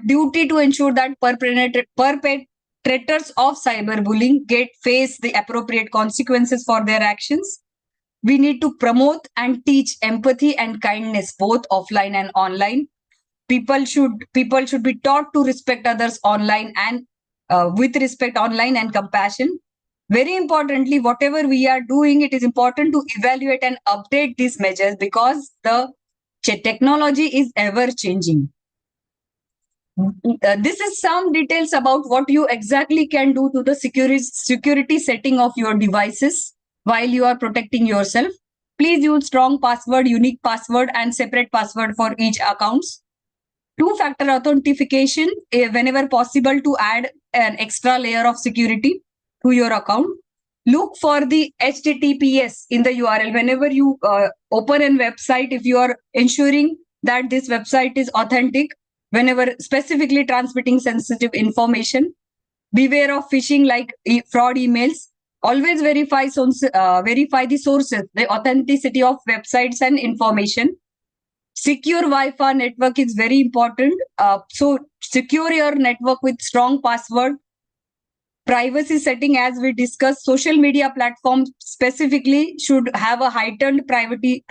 duty to ensure that perpetrators of cyberbullying face the appropriate consequences for their actions. We need to promote and teach empathy and kindness both offline and online. People should be taught to respect others online and with respect online and compassion. Very importantly, whatever we are doing, it is important to evaluate and update these measures, because the technology is ever changing. This is some details about what you exactly can do to the security setting of your devices while you are protecting yourself. Please use strong password, unique password, and separate password for each accounts. Two-factor authentication, whenever possible, to add an extra layer of security to your account. Look for the HTTPS in the URL. Whenever you open a website, if you are ensuring that this website is authentic, whenever specifically transmitting sensitive information, beware of phishing like fraud emails. Always verify the sources, the authenticity of websites and information. Secure Wi-Fi network is very important. So secure your network with strong password. Privacy setting, as we discussed, social media platforms specifically should have a heightened privacy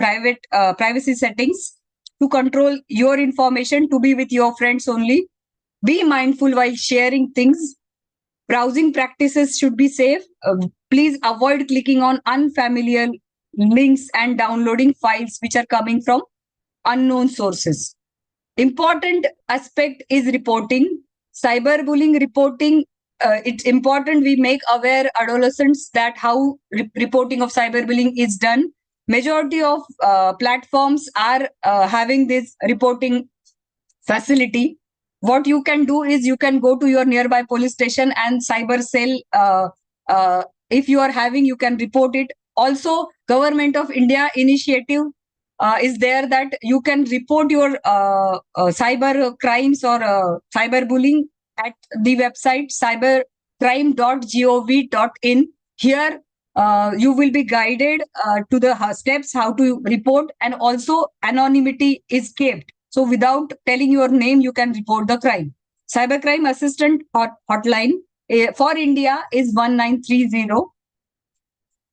settings to control your information, to be with your friends only. Be mindful while sharing things. Browsing practices should be safe. Please avoid clicking on unfamiliar links and downloading files which are coming from unknown sources. Important aspect is reporting. Cyberbullying reporting, it's important we make aware adolescents that how reporting of cyberbullying is done. Majority of platforms are having this reporting facility. What you can do is you can go to your nearby police station and cyber cell. If you are having, you can report it. Also, Government of India initiative is there that you can report your cyber crimes or cyberbullying at the website cybercrime.gov.in. Here, you will be guided to the steps how to report, and also anonymity is kept. So without telling your name, you can report the crime. Cybercrime Assistant Hotline for India is 1930.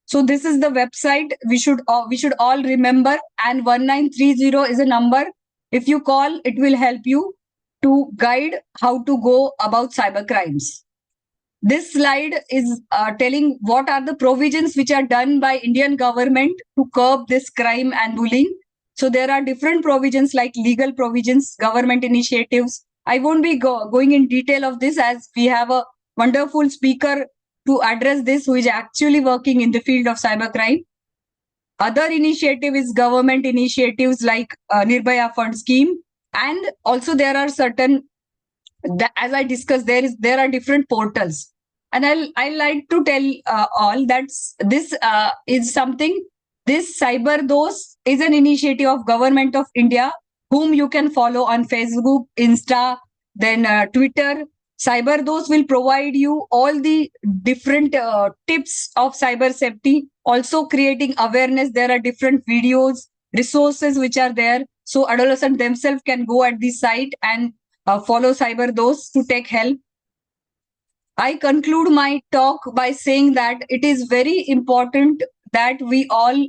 So this is the website we should all remember, and 1930 is a number. If you call, it will help you to guide how to go about cyber crimes. This slide is telling what are the provisions which are done by Indian government to curb this crime and bullying. So there are different provisions like legal provisions, government initiatives. I won't be going in detail of this, as we have a wonderful speaker to address this who is actually working in the field of cybercrime. Other initiative is government initiatives like Nirbhaya Fund scheme, and also there are certain, as I discussed, there are different portals, and I like to tell all that this is something. This Cyber Dos is an initiative of Government of India, whom you can follow on Facebook, Insta, then Twitter. Cyber Dos will provide you all the different tips of cyber safety, also creating awareness. There are different videos, resources which are there, so adolescents themselves can go at the site and follow Cyber Dos to take help. I conclude my talk by saying that it is very important that we all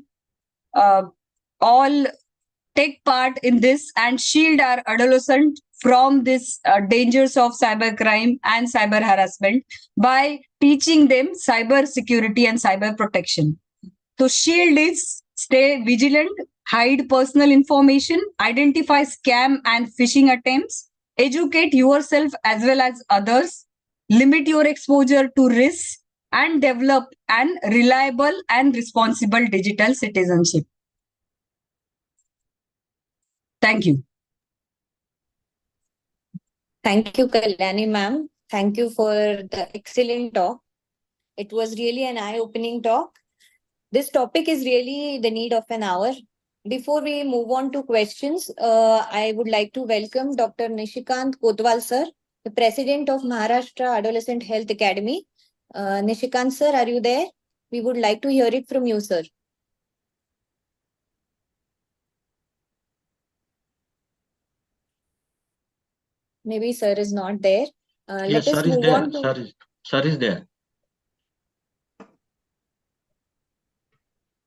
take part in this and shield our adolescent from this dangers of cybercrime and cyber harassment by teaching them cyber security and cyber protection. So shield is stay vigilant, hide personal information, identify scam and phishing attempts, educate yourself as well as others, limit your exposure to risks, and develop an reliable and responsible digital citizenship. Thank you. Thank you, Kalyani ma'am. Thank you for the excellent talk. It was really an eye-opening talk. This topic is really the need of an hour. Before we move on to questions, I would like to welcome Dr. Nishikant Kotwal sir, the President of Maharashtra Adolescent Health Academy. Nishikant sir, are you there? We would like to hear it from you, sir. Maybe sir is not there. Yes, Let us sir is move there. on to Sir is there.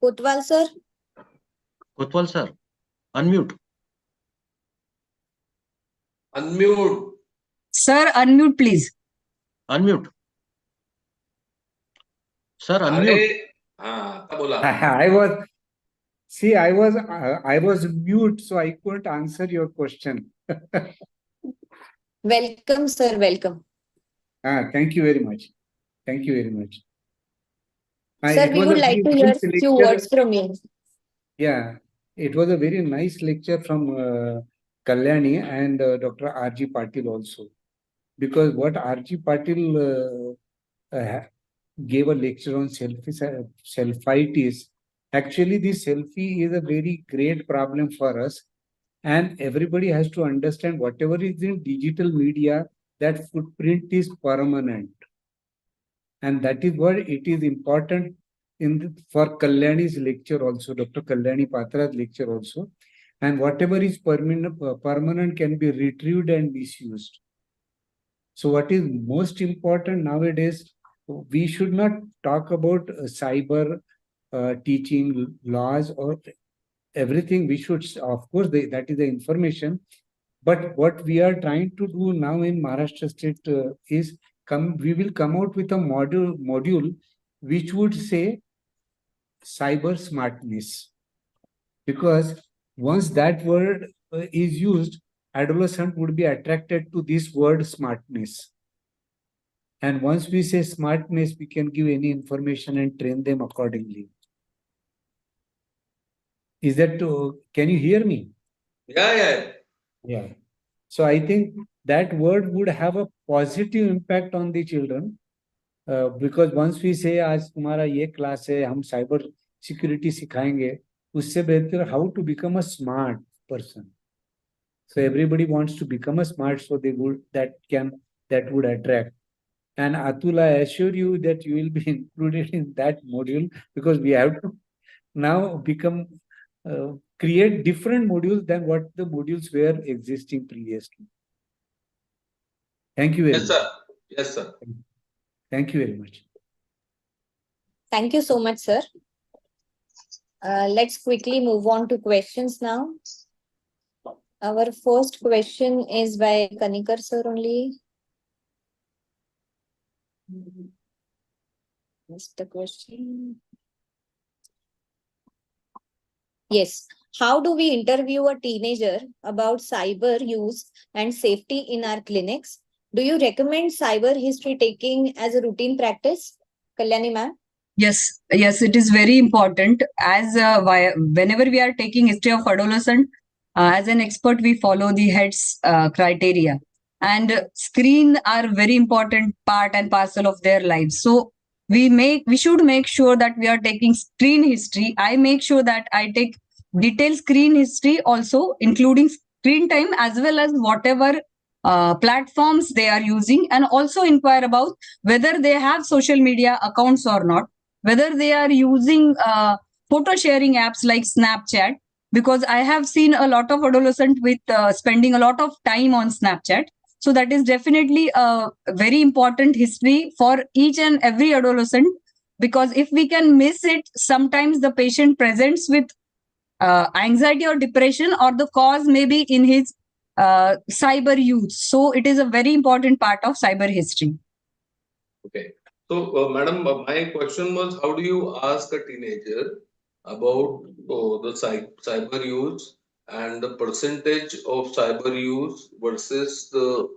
Kotwal sir. Kotwal sir, unmute. Unmute. Sir, unmute, please. Unmute. Sir, unmute. आता बोला. I was mute, so I couldn't answer your question. Welcome, sir. Welcome. Thank you very much. Thank you very much. Sir, we would like to hear a few words from you. Yeah, it was a very nice lecture from Kalyani and Dr. R.G. Patil also. Because what R.G. Patil gave a lecture on selfitis. Actually, this selfie is a very great problem for us. And everybody has to understand whatever is in digital media, that footprint is permanent. And that is what it is important for Kalyani's lecture also, Dr. Kalyani Patra's lecture also. And whatever is permanent can be retrieved and misused. So what is most important nowadays, we should not talk about cyber teaching laws or everything. We should, of course, that is the information. But what we are trying to do now in Maharashtra state is we will come out with a module which would say cyber smartness. Because once that word is used, adolescent would be attracted to this word smartness. And once we say smartness, we can give any information and train them accordingly. Is that, can you hear me? Yeah. So I think that word would have a positive impact on the children. Because once we say, आज तुम्हारा ये class है, हम cyber security सिखाएंगे, उससे बेहतर how to become a smart person. So everybody wants to become a smart, so they would that would attract. And Atul, I assure you that you will be included in that module, because we have to now become create different modules than what the modules were existing previously. Thank you very Yes, much. sir. Yes, sir. Thank you very much. Thank you so much, sir. Let's quickly move on to questions now. Our first question is by Kanikar sir only. What's the question? Yes. How do we interview a teenager about cyber use and safety in our clinics? Do you recommend cyber history taking as a routine practice? Kalyani ma'am? Yes, yes, it is very important. As whenever we are taking history of adolescent, as an expert, we follow the heads criteria, and screen are very important part and parcel of their lives. So we should make sure that we are taking screen history. I make sure that I take detailed screen history also, including screen time as well as whatever platforms they are using, and also inquire about whether they have social media accounts or not, whether they are using photo sharing apps like Snapchat, because I have seen a lot of adolescent with spending a lot of time on Snapchat. So that is definitely a very important history for each and every adolescent, because if we can miss it, sometimes the patient presents with anxiety or depression, or the cause may be in his cyber use. So it is a very important part of cyber history. Okay. So, madam, my question was, how do you ask a teenager about the cyber use and the percentage of cyber use versus the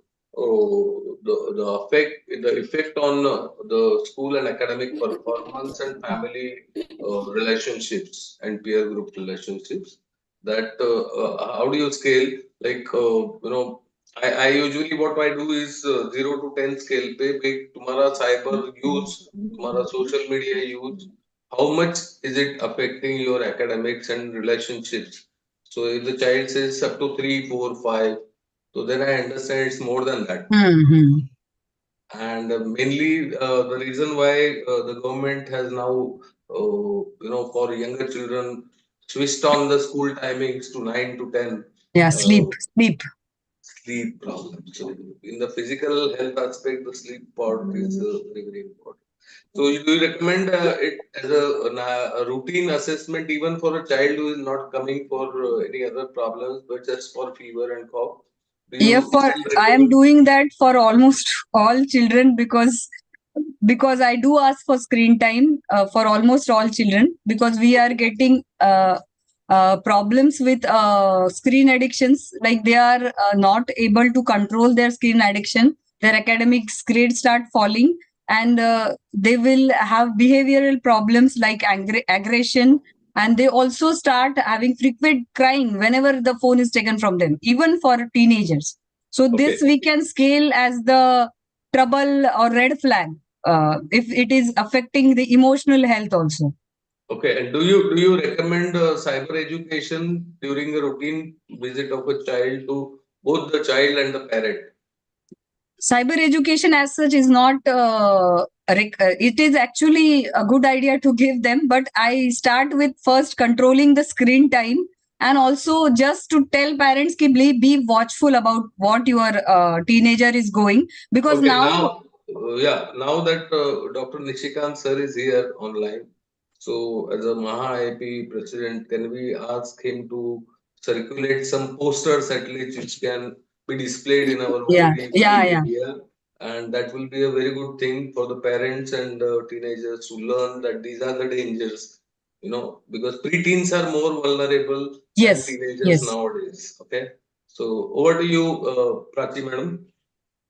effect on the school and academic performance and family relationships and peer group relationships? That how do you scale? Like I usually what I do is 0 to 10 scale पे भाई तुम्हारा cyber use, तुम्हारा social media use, how much is it affecting your academics and relationships? So if the child says up to 3, 4, 5, so then I understand it's more than that. Mm-hmm. And mainly the reason why the government has now, for younger children, switched on the school timings to 9 to 10. Yeah, Uh, sleep. problems. So in the physical health aspect, the sleep part is very, very important. So do you recommend it as a routine assessment even for a child who is not coming for any other problems, but just for fever and cough? Do Yeah, you still I am recommend? doing that for almost all children, because I do ask for screen time for almost all children, because we are getting problems with screen addictions. Like they are not able to control their screen addiction. Their academics grades start falling, and they will have behavioral problems like aggression, and they also start having frequent crying whenever the phone is taken from them, even for teenagers. So this Okay. we can scale as the trouble or red flag if it is affecting the emotional health also. Okay, and do you recommend cyber education during a routine visit of a child to both the child and the parent? Cyber education as such is not it is actually a good idea to give them, but I start with first controlling the screen time, and also just to tell parents ki be watchful about what your teenager is going, because Okay, now now that Dr. Nishikant sir is here online, so as a Maha IP president, can we ask him to circulate some posters at least which can be displayed in our yeah OPD yeah free yeah area? And that will be a very good thing for the parents and teenagers to learn that these are the dangers, because preteens are more vulnerable than yes teenagers yes nowadays. Okay, so over to you, Prachi madam.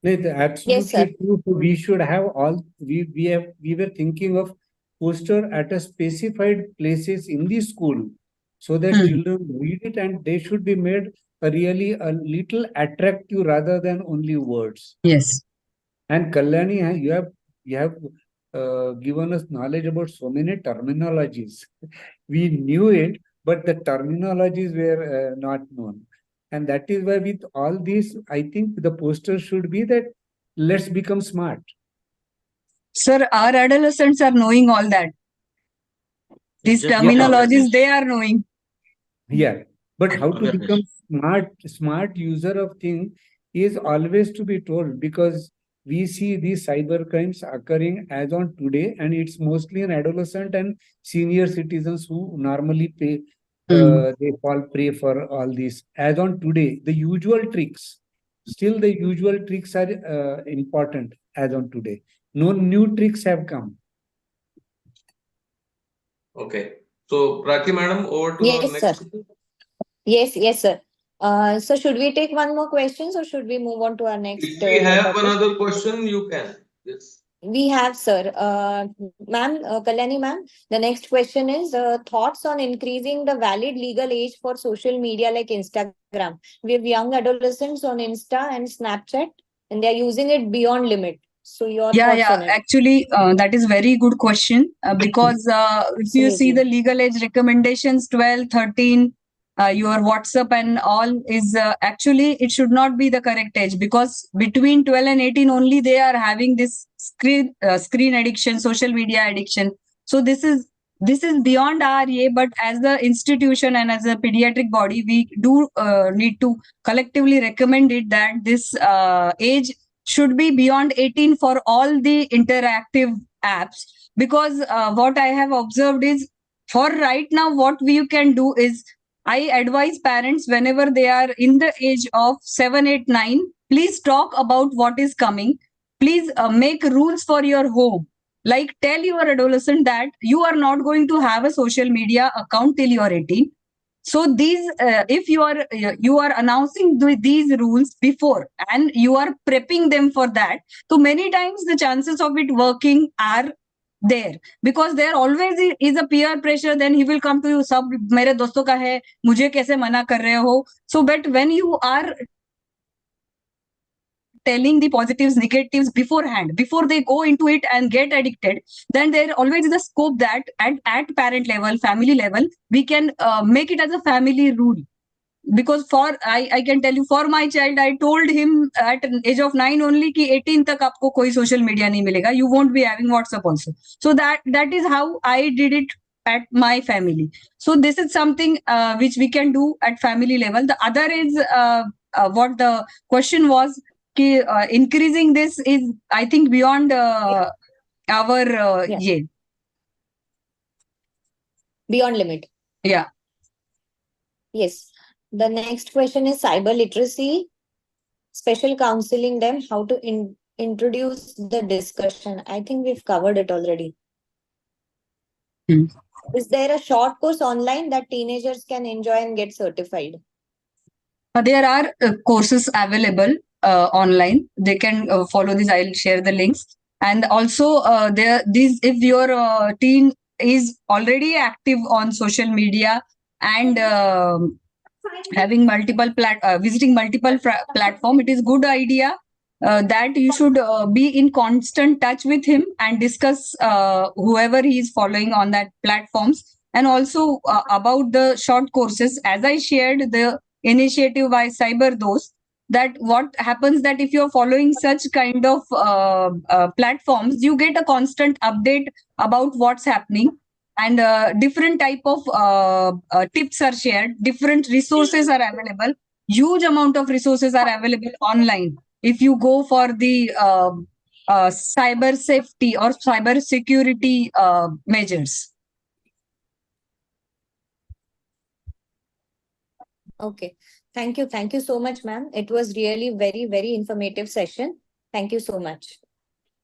Yes, sir. Absolutely true. We should have all we were thinking of poster at a specified places in the school so that Hmm. children read it, and they should be made really a little attractive rather than only words. Yes. And Kalyani, you have given us knowledge about so many terminologies. We knew it, but the terminologies were not known. And that is why with all these, I think the poster should be that let's become smart. Sir, our adolescents are knowing all that. These Just terminologies they are knowing. Yeah, but how to Awareness. become smart user of thing is always to be told, because we see these cyber crimes occurring as on today, and it's mostly in adolescent and senior citizens who normally pay. They fall prey for all these. As on today, the usual tricks, still the usual tricks are important as on today. No new tricks have come. Okay. So, Prachi madam, over to Yes, our sir. next. Yes, sir. So should we take one more questions or should we move on to our next If we have topic? another question, you can. Yes. We have, sir. Ma'am, Kalyani ma'am, the next question is thoughts on increasing the valid legal age for social media like Instagram. We have young adolescents on Insta and Snapchat, and they are using it beyond limit. So your thoughts on it? Actually, that is very good question, because if you see the Absolutely. legal age recommendations 12, 13, your WhatsApp and all is actually it should not be the correct age, because between 12 and 18 only they are having this screen addiction, social media addiction. So this is beyond our but as the institution and as a pediatric body, we do need to collectively recommend it that this age should be beyond 18 for all the interactive apps, because what I have observed is, for right now what we can do is, I advise parents whenever they are in the age of 7, 8, 9, please talk about what is coming. Please make rules for your home, like tell your adolescent that you are not going to have a social media account till you are 18. So these if you are announcing these rules before and you are prepping them for that, so many times the chances of it working are there, because there always is a peer pressure. Then he will come to you, sab mere doston ka hai, mujhe kaise mana kar rahe ho. So but when you are telling the positives negatives beforehand, before they go into it and get addicted, then there always is a scope that at parent level, family level, we can make it as a family rule. Because I can tell you, for my child, I told him at an age of 9 only कि 18 तक आपको कोई social media नहीं मिलेगा, you won't be having WhatsApp also. So that is how I did it at my family. So this is something which we can do at family level. The other is what the question was, कि increasing this is, I think, beyond our Yeah. Beyond limit. yeah. Yes. The next question is cyber literacy, special counseling them, how to introduce the discussion. I think we've covered it already. Is there a short course online that teenagers can enjoy and get certified? There are courses available online. They can follow this. I'll share the links. And also, if your teen is already active on social media and having visiting multiple platform, it is good idea that you should be in constant touch with him and discuss whoever he is following on that platforms. And also about the short courses, as I shared the initiative by CyberDost, that what happens that if you're following such kind of platforms, you get a constant update about what's happening, and different type of tips are shared, different resources are available, huge amount of resources are available online if you go for the cyber safety or cyber security measures. Okay. Thank you. Thank you so much, ma'am. It was really very, very informative session. Thank you so much.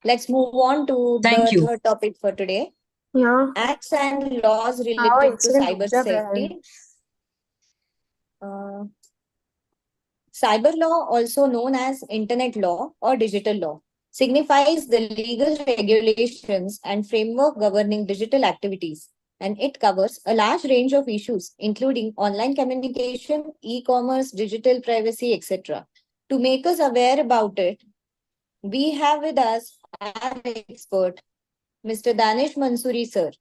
Let's move on to Thank the you. third topic for today. Yeah. Acts and laws हाँ related to incident cyber हो जाता है safety. Cyber law, also known as internet law or digital law, signifies the legal regulations and framework governing digital activities, and it covers a large range of issues, including online communication, e-commerce, digital privacy, etc. To make us aware about it, we have with us our expert, Mr. Danish Mansoori, sir.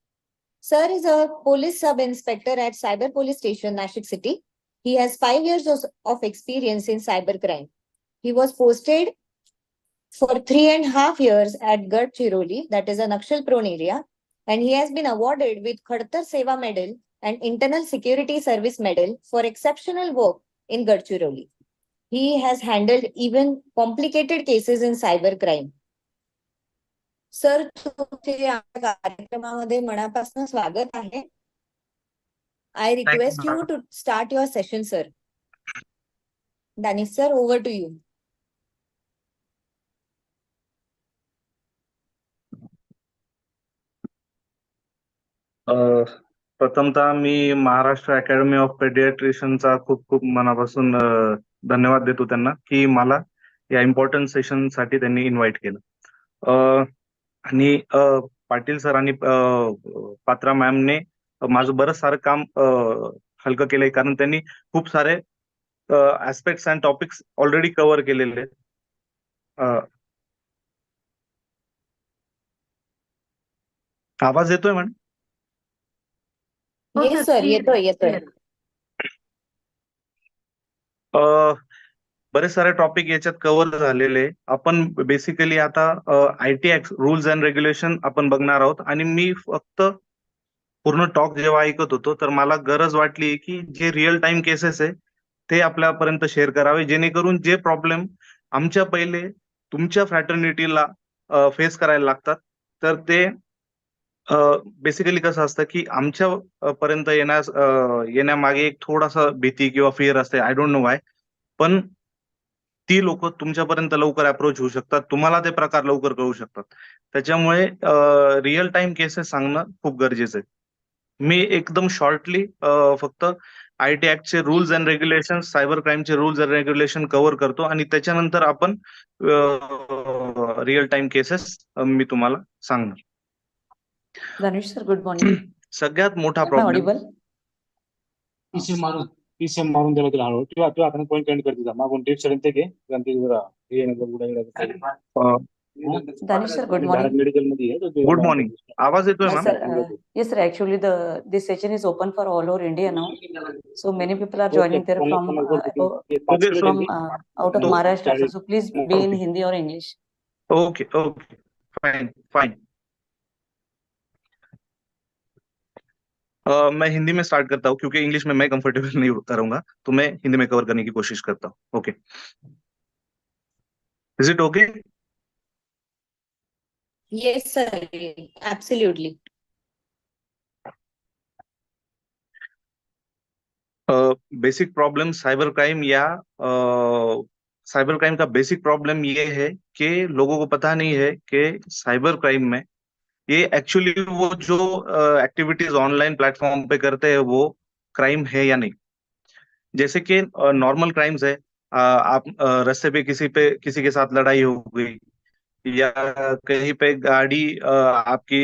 Sir is a police sub-inspector at Cyber Police Station, Nashik City. He has 5 years of experience in cybercrime. He was posted for 3.5 years at Gadchiroli, that is a Nakshal prone area, and he has been awarded with Khadtar Seva Medal and Internal Security Service Medal for exceptional work in Gadchiroli. He has handled even complicated cases in cybercrime. Sir, तुमचे आमच्या कार्यक्रमामध्ये मनापासून स्वागत आहे. I request you to start your session, sir. Danish sir, over to you. प्रथमतः मी Maharashtra academy of पेडियाट्रिशियनचा खूप खूप मनापासून धन्यवाद देतो त्यांना की मला या इम्पॉर्टंट सेशन साठी त्यांनी इन्व्हाइट केलं. आणि पाटील सर आणि पात्रा मॅमने माझं बरंच सारं काम हलकं केलंय, कारण त्यांनी खूप सारे aspects and topics already cover केलेले. आवाज येतोय मॅडम? Yes, sir. येतोय. बरेच सारे टॉपिक याच्यात कव्हर झालेले. आपण बेसिकली आता IT act rules and regulation आपण बघणार आहोत. आणि मी फक्त पूर्ण टॉक जेव्हा ऐकत होतो तर मला गरज वाटली की जे रिअल टाइम केसेस आहे ते आपल्यापर्यंत शेअर करावे, जेणेकरून जे प्रॉब्लेम आमच्या पहिले तुमच्या फ्रॅटर्निटीला फेस करायला लागतात तर ते बेसिकली कसं असतं की आमच्या पर्यंत येण्यामागे एक थोडासा भीती किंवा फिअर असते. आय डोंट नो वाय, पण ती लोक तुमच्यापर्यंत लवकर अप्रोच होऊ शकतात, तुम्हाला ते प्रकार लवकर कळू शकतात. त्याच्यामुळे रिअल टाइम केसेस सांगणं खूप गरजेचं आहे. मी एकदम शॉर्टली फक्त IT ऍक्टचे रूल्स अँड रेग्युलेशन, सायबर क्राईमचे रूल्स अँड रेग्युलेशन कव्हर करतो आणि त्याच्यानंतर आपण रिअल टाइम केसेस मी तुम्हाला सांगणार. Danish sir, good morning. सगळ्यात मोठा Am I problem audible? PCM मारून दिला तिला हळू किंवा आपण पॉईंट एंड करते जा मागून टिप्स आणि ते घे गंती जरा हे नंतर Danish sir, good morning. Medical मध्ये आहे. Good morning. आवाज येतोय Yes ma'am? sir. Yes sir. Actually, this session is open for all over India now. So many people are joining there from out of Maharashtra. So please be in Hindi or English. Okay okay, fine fine. मैं हिंदी में start करता हूँ क्योंकि English में मैं comfortable नहीं करूंगा, तो मैं हिंदी में कवर करने की कोशिश करता हूँ. Okay, is it okay? Yes, sir. Absolutely. Basic problem cyber crime या साइबर क्राइम का बेसिक प्रॉब्लम ये है कि लोगों को पता नहीं है कि साइबर क्राइम में ये एक्चुअली वो जो एक्टिविटीज ऑनलाइन प्लेटफॉर्म पे करते हैं वो क्राइम है या नहीं. जैसे कि नॉर्मल क्राइम्स है, आप रास्ते पे किसी के साथ लड़ाई हो गई या कहीं पे आपकी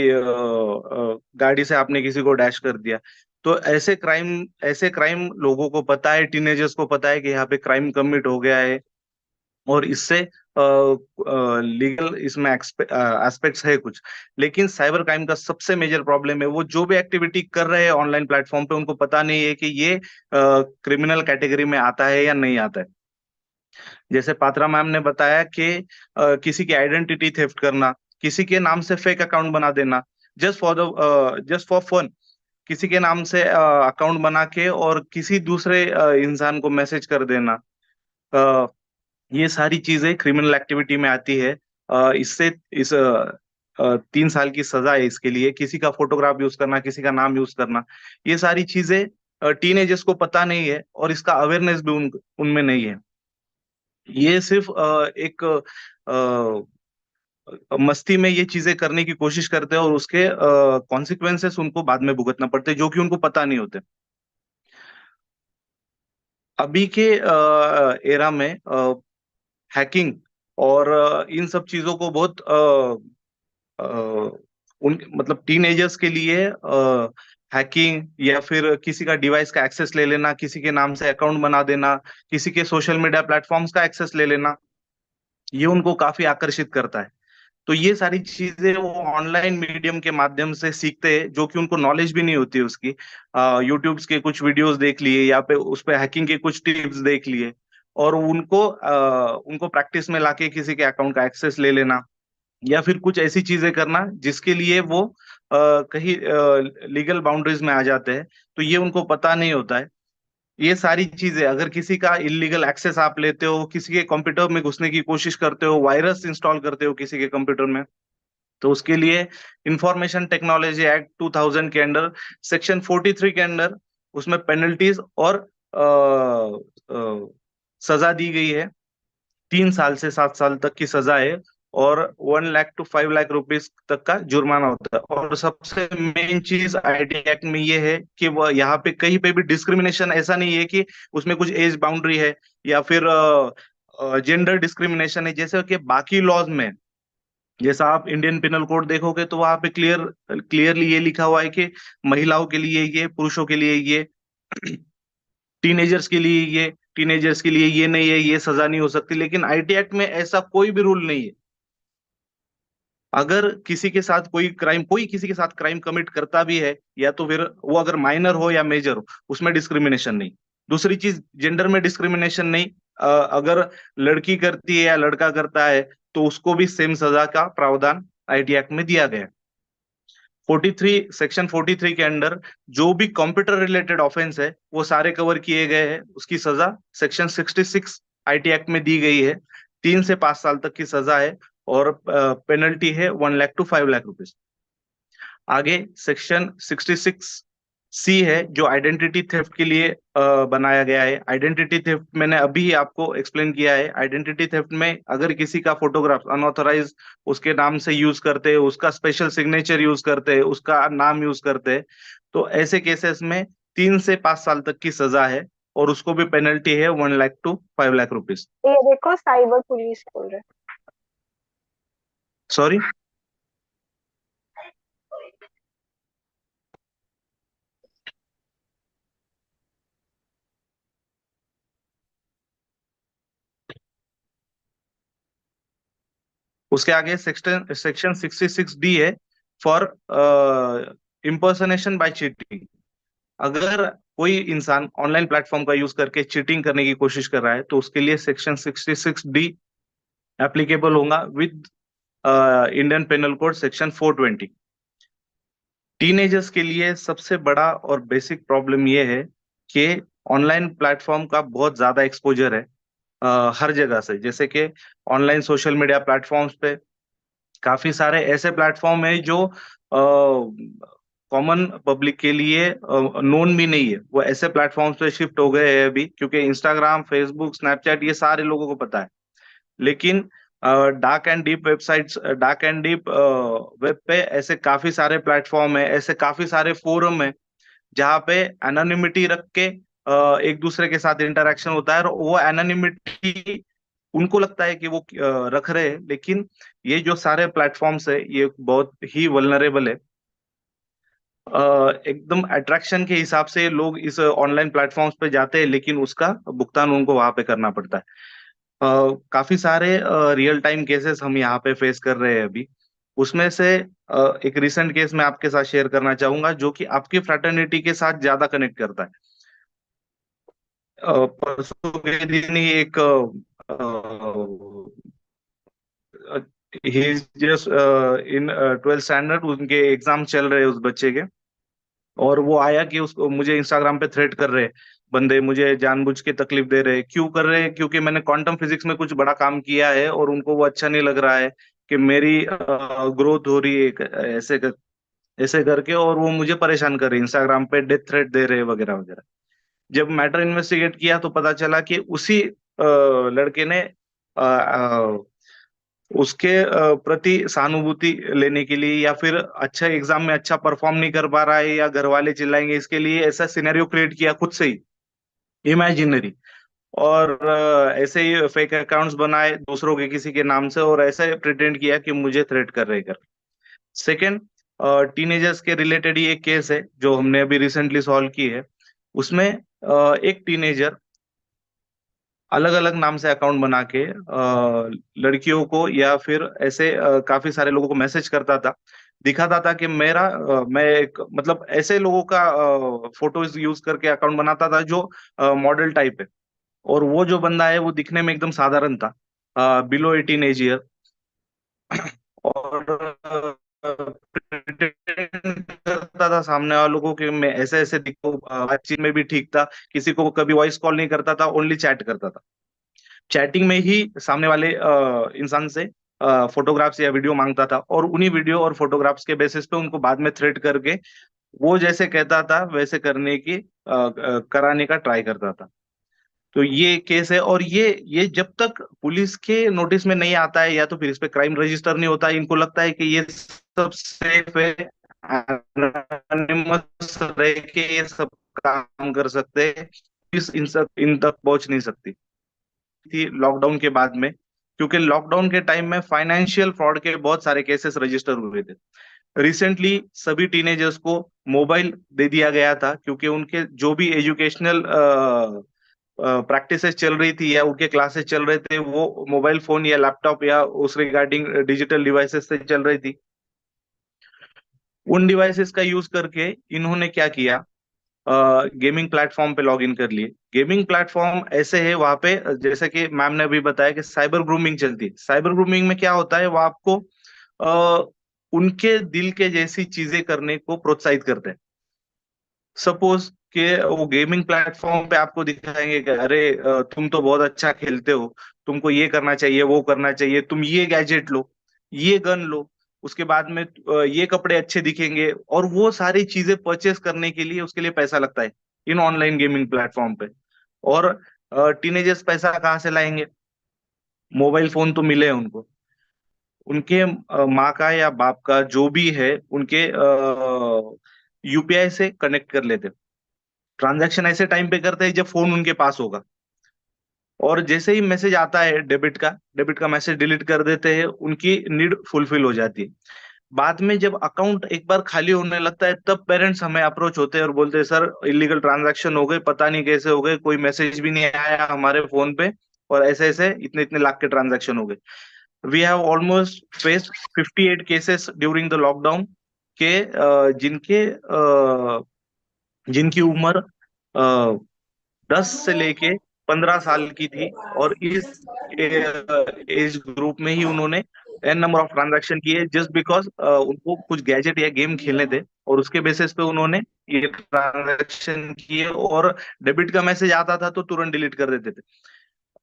गाड़ी से आपने किसी को डैश कर दिया, तो ऐसे क्राइम लोगों को पता है, टीनेजर्स को पता है कि यहाँ पे क्राइम कमिट हो गया है और इससे लीगल इसमें एस्पेक्ट्स है कुछ. लेकिन साइबर क्राइम का सबसे मेजर प्रॉब्लम है वो जो भी एक्टिविटी कर रहे हैं ऑनलाइन प्लेटफॉर्म पे उनको पता नहीं है कि ये क्रिमिनल कैटेगरी में आता है या नहीं आता है. जैसे पात्रा मैम ने बताया कि किसी की आइडेंटिटी थेफ्ट करना, किसी के नाम से फेक अकाउंट बना देना, जस्ट फॉर फन, किसी के नाम से अकाउंट बना के और किसी दूसरे इंसान को मैसेज कर देना, ये सारी चीजें क्रिमिनल एक्टिविटी में आती है. इससे 3 साल की सजा है इसके लिए. किसी का फोटोग्राफ यूज करना, किसी का नाम यूज करना, ये सारी चीजें टीनेजर्स को पता नहीं है और इसका अवेयरनेस भी उनमें नहीं है. ये सिर्फ एक मस्ती में ये चीजें करने की कोशिश करते हैं और उसके कॉन्सिक्वेंसेस उनको बाद में भुगतना पड़ते हैं जो कि उनको पता नहीं होते. अभी के एरा में हैकिंग और इन सब चीजों को बहुत मतलब टीनेजर्स के लिए हैकिंग या फिर किसी का डिवाइस का एक्सेस ले लेना, किसी के नाम से अकाउंट बना देना, किसी के सोशल मीडिया प्लेटफॉर्म्स का एक्सेस ले लेना, ये उनको काफी आकर्षित करता है. तो ये सारी चीजें वो ऑनलाइन मीडियम के माध्यम से सीखते हैं जो कि उनको नॉलेज भी नहीं होती उसकी. यूट्यूब के कुछ वीडियोस देख लिए या पे उस पे हैकिंग के कुछ टिप्स देख लिए और उनको प्रैक्टिस में लाके किसी के अकाउंट का एक्सेस ले लेना, या फिर कुछ ऐसी चीजें करना जिसके लिए वो कहीं लीगल बाउंड्रीज में आ जाते हैं, तो ये उनको पता नहीं होता है। ये सारी चीजें, अगर किसी का इलीगल एक्सेस आप लेते हो, किसी के कंप्यूटर में घुसने की कोशिश करते हो, वायरस इंस्टॉल करते हो किसी के कंप्यूटर में, तो उसके लिए इंफॉर्मेशन टेक्नोलॉजी एक्ट 2000 के अंडर सेक्शन 43 के अंडर उसमें पेनल्टीज और सजा दी गई है। 3 साल से 7 साल तक की सजा है, और 1 लाख to 5 लाख रुपीस तक का जुर्माना होता है। और सबसे मेन चीज आईटी एक्ट में ये है कि वह यहाँ पे कहीं पे भी डिस्क्रिमिनेशन ऐसा नहीं है कि उसमें कुछ एज बाउंड्री है या फिर जेंडर डिस्क्रिमिनेशन है, जैसे कि बाकी लॉज में। जैसा आप इंडियन पिनल कोड देखोगे तो वहां पे क्लियरली ये लिखा हुआ है कि महिलाओं के लिए ये, पुरुषों के लिए ये, टीनेजर्स के लिए ये, टीनेजर्स के लिए ये नहीं है, ये सजा नहीं हो सकती। लेकिन आईटी एक्ट में ऐसा कोई भी रूल नहीं है। अगर कोई किसी के साथ क्राइम कमिट करता भी है, या तो फिर वो अगर माइनर हो या मेजर हो, उसमें डिस्क्रिमिनेशन नहीं। दूसरी चीज, जेंडर में डिस्क्रिमिनेशन नहीं। अगर लड़की करती है या लड़का करता है तो उसको भी सेम सजा का प्रावधान आईटी एक्ट में दिया गया है। 43 सेक्शन 43 के अंडर जो भी कंप्यूटर रिलेटेड ऑफेंस है वो सारे कवर किए गए हैं। उसकी सजा सेक्शन 66 आईटी एक्ट में दी गई है। 3 से 5 साल तक की सजा है, और पेनल्टी है 1 लाख to 5 लाख रुपीज। आगे सेक्शन 66C है, जो आइडेंटिटी थेफ्ट के लिए बनाया गया है। आइडेंटिटी थेफ्ट मैंने अभी आपको एक्सप्लेन किया है। आइडेंटिटी थेफ्ट में अगर किसी का फोटोग्राफ अनऑथराइज उसके नाम से यूज करते हैं, उसका स्पेशल सिग्नेचर यूज करते हैं, उसका नाम यूज करते हैं, तो ऐसे केसेस में 3 से 5 साल तक की सजा है, और उसको भी पेनल्टी है 1 लाख to 5 लाख रुपीज। ये देखो साइबर पुलिस बोल रहे। सॉरी, उसके आगे सेक्शन 66D है, फॉर इम्पर्सनेशन बाय चीटिंग। अगर कोई इंसान ऑनलाइन प्लेटफॉर्म का यूज करके चीटिंग करने की कोशिश कर रहा है तो उसके लिए सेक्शन 66D एप्लीकेबल होगा with Indian penal code section 420। Teenagers के लिए सबसे बड़ा और बेसिक प्रॉब्लम ये है कि ऑनलाइन प्लेटफॉर्म का बहुत ज्यादा एक्सपोजर है हर जगह से। जैसे कि ऑनलाइन सोशल मीडिया प्लेटफॉर्म्स पे काफी सारे ऐसे प्लेटफॉर्म है जो कॉमन पब्लिक के लिए नोन भी नहीं है। वो ऐसे प्लेटफॉर्म्स पे शिफ्ट हो गए हैं अभी, क्योंकि इंस्टाग्राम, फेसबुक, स्नैपचैट ये सारे लोगों को पता है। लेकिन dark and deep websites, dark and deep web पे ऐसे काफी सारे प्लेटफॉर्म है, ऐसे काफी सारे फोरम है जहाँ पे एनोनिमिटी रख के एक दूसरे के साथ इंटरेक्शन होता है। और वो एनोनिमिटी उनको लगता है कि वो रख रहे हैं, लेकिन ये जो सारे प्लेटफॉर्म्स है ये बहुत ही वल्नरेबल है। एकदम अट्रैक्शन के हिसाब से लोग इस ऑनलाइन प्लेटफॉर्म्स पे जाते हैं, लेकिन उसका भुगतान उनको वहां पे करना पड़ता है। काफी सारे रियल टाइम केसेस हम यहाँ पे फेस कर रहे हैं अभी। उसमें से एक रिसेंट केस मैं आपके साथ शेयर करना चाहूंगा, जो कि आपकी फ्रेटर्निटी के साथ ज्यादा कनेक्ट करता है। परसों के दिन ही एक he is just in 12th standard, उनके एग्जाम चल रहे हैं उस बच्चे के, और वो आया कि उसको मुझे इंस्टाग्राम पे थ्रेट कर रहे हैं बंदे, मुझे जानबूझ के तकलीफ दे रहे हैं। क्यों कर रहे हैं? क्योंकि मैंने क्वांटम फिजिक्स में कुछ बड़ा काम किया है और उनको वो अच्छा नहीं लग रहा है कि मेरी ग्रोथ हो रही है ऐसे करके, और वो मुझे परेशान कर रहे हैं, इंस्टाग्राम पे डेथ थ्रेट दे रहे हैं वगैरह वगैरह। जब मैटर इन्वेस्टिगेट किया तो पता चला कि उसी लड़के ने उसके प्रति सहानुभूति लेने के लिए, या फिर अच्छा एग्जाम में अच्छा परफॉर्म नहीं कर पा रहा है या घर वाले चिल्लाएंगे इसके लिए, ऐसा सिनेरियो क्रिएट किया खुद से ही, इमेजिनरी। और ऐसे ही फेक अकाउंट्स बनाए दूसरों के किसी के नाम से, और ऐसे प्रिटेंड किया कि मुझे थ्रेट कर रहे कर। सेकेंड, टीनेजर्स के रिलेटेड ही एक केस है जो हमने अभी रिसेंटली सॉल्व की है। उसमें एक टीनेजर अलग अलग नाम से अकाउंट बना के लड़कियों को या फिर ऐसे काफी सारे लोगों को मैसेज करता था, दिखाता था कि मैं एक, मतलब ऐसे लोगों का फोटोज यूज करके अकाउंट बनाता था जो मॉडल टाइप है। और वो जो बंदा है वो दिखने में एकदम साधारण था, बिलो 18 एज ईयर। और pretend करता था सामने वालों को कि मैं ऐसे ऐसे दिखूं, बातचीत में भी ठीक था, किसी को कभी वॉइस कॉल नहीं करता था, ओनली चैट करता था। चैटिंग में ही सामने वाले इंसान से फोटोग्राफ्स या वीडियो मांगता था, और उन्हीं वीडियो और फोटोग्राफ्स के बेसिस पे उनको बाद में थ्रेट करके वो जैसे कहता था वैसे करने की कराने का ट्राई करता था। तो ये केस है, और ये जब तक पुलिस के नोटिस में नहीं आता है या तो फिर इस पे क्राइम रजिस्टर नहीं होता है, इनको लगता है कि ये सब सेफ है, anonymous रह के ये सब काम कर सकते हैं, पुलिस इन तक पहुंच नहीं सकती थी लॉकडाउन के बाद में, क्योंकि लॉकडाउन के टाइम में फाइनेंशियल फ्रॉड के बहुत सारे केसेस रजिस्टर हुए थे। रिसेंटली सभी टीनेजर्स को मोबाइल दे दिया गया था, क्योंकि उनके जो भी एजुकेशनल प्रैक्टिसेस चल रही थी या उनके क्लासेस चल रहे थे, वो मोबाइल फोन या लैपटॉप या उस रिगार्डिंग डिजिटल डिवाइसेस से चल रही थी। उन डिवाइसेस का यूज करके इन्होंने क्या किया, गेमिंग प्लेटफॉर्म पे लॉग इन कर लिए। गेमिंग प्लेटफॉर्म ऐसे है, वहां पे जैसे कि मैम ने अभी बताया कि साइबर ग्रूमिंग चलती है। साइबर ग्रूमिंग में क्या होता है, वो आपको उनके दिल के जैसी चीजें करने को प्रोत्साहित करते हैं। सपोज कि वो गेमिंग प्लेटफॉर्म पे आपको दिखाएंगे कि अरे तुम तो बहुत अच्छा खेलते हो, तुमको ये करना चाहिए, वो करना चाहिए, तुम ये गैजेट लो, ये गन लो, उसके बाद में ये कपड़े अच्छे दिखेंगे, और वो सारी चीजें परचेस करने के लिए उसके लिए पैसा लगता है इन ऑनलाइन गेमिंग प्लेटफॉर्म पे। और टीनेजर्स पैसा कहाँ से लाएंगे, मोबाइल फोन तो मिले हैं उनको, उनके माँ का या बाप का जो भी है, उनके यूपीआई से कनेक्ट कर लेते। ट्रांजैक्शन ऐसे टाइम पे करते हैं जब फोन उनके पास होगा, और जैसे ही मैसेज आता है डेबिट का मैसेज डिलीट कर देते हैं, उनकी नीड फुलफिल हो जाती है। बाद में जब अकाउंट एक बार खाली होने लगता है, तब पेरेंट्स हमें अप्रोच होते हैं और बोलते हैं सर इलीगल ट्रांजैक्शन हो गए, पता नहीं कैसे हो गए, कोई मैसेज भी नहीं आया हमारे फोन पे, और ऐसे ऐसे इतने इतने लाख के ट्रांजैक्शन हो गए। We have almost faced 58 cases during the lockdown के, जिनकी उम्र 10 से लेके 15 साल की थी, और इस एज ग्रुप में ही उन्होंने एन नंबर ऑफ ट्रांजैक्शन किए, जस्ट बिकॉज उनको कुछ गैजेट या गेम खेलने थे, और उसके बेसिस पे उन्होंने ये ट्रांजैक्शन किए, और डेबिट का मैसेज आता था तो तुरंत डिलीट कर देते थे।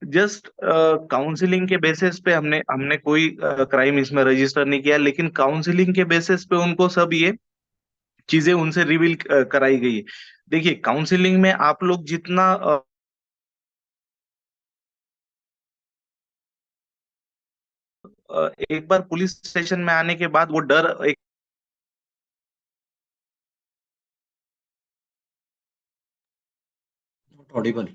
जस्ट काउंसलिंग के बेसिस पे हमने हमने कोई क्राइम इसमें रजिस्टर नहीं किया, लेकिन काउंसलिंग के बेसिस पे उनको सब ये चीजें उनसे रिवील कराई गई है। देखिए काउंसलिंग में आप लोग जितना एक बार पुलिस स्टेशन में आने के बाद वो डर एक ऑडिबल।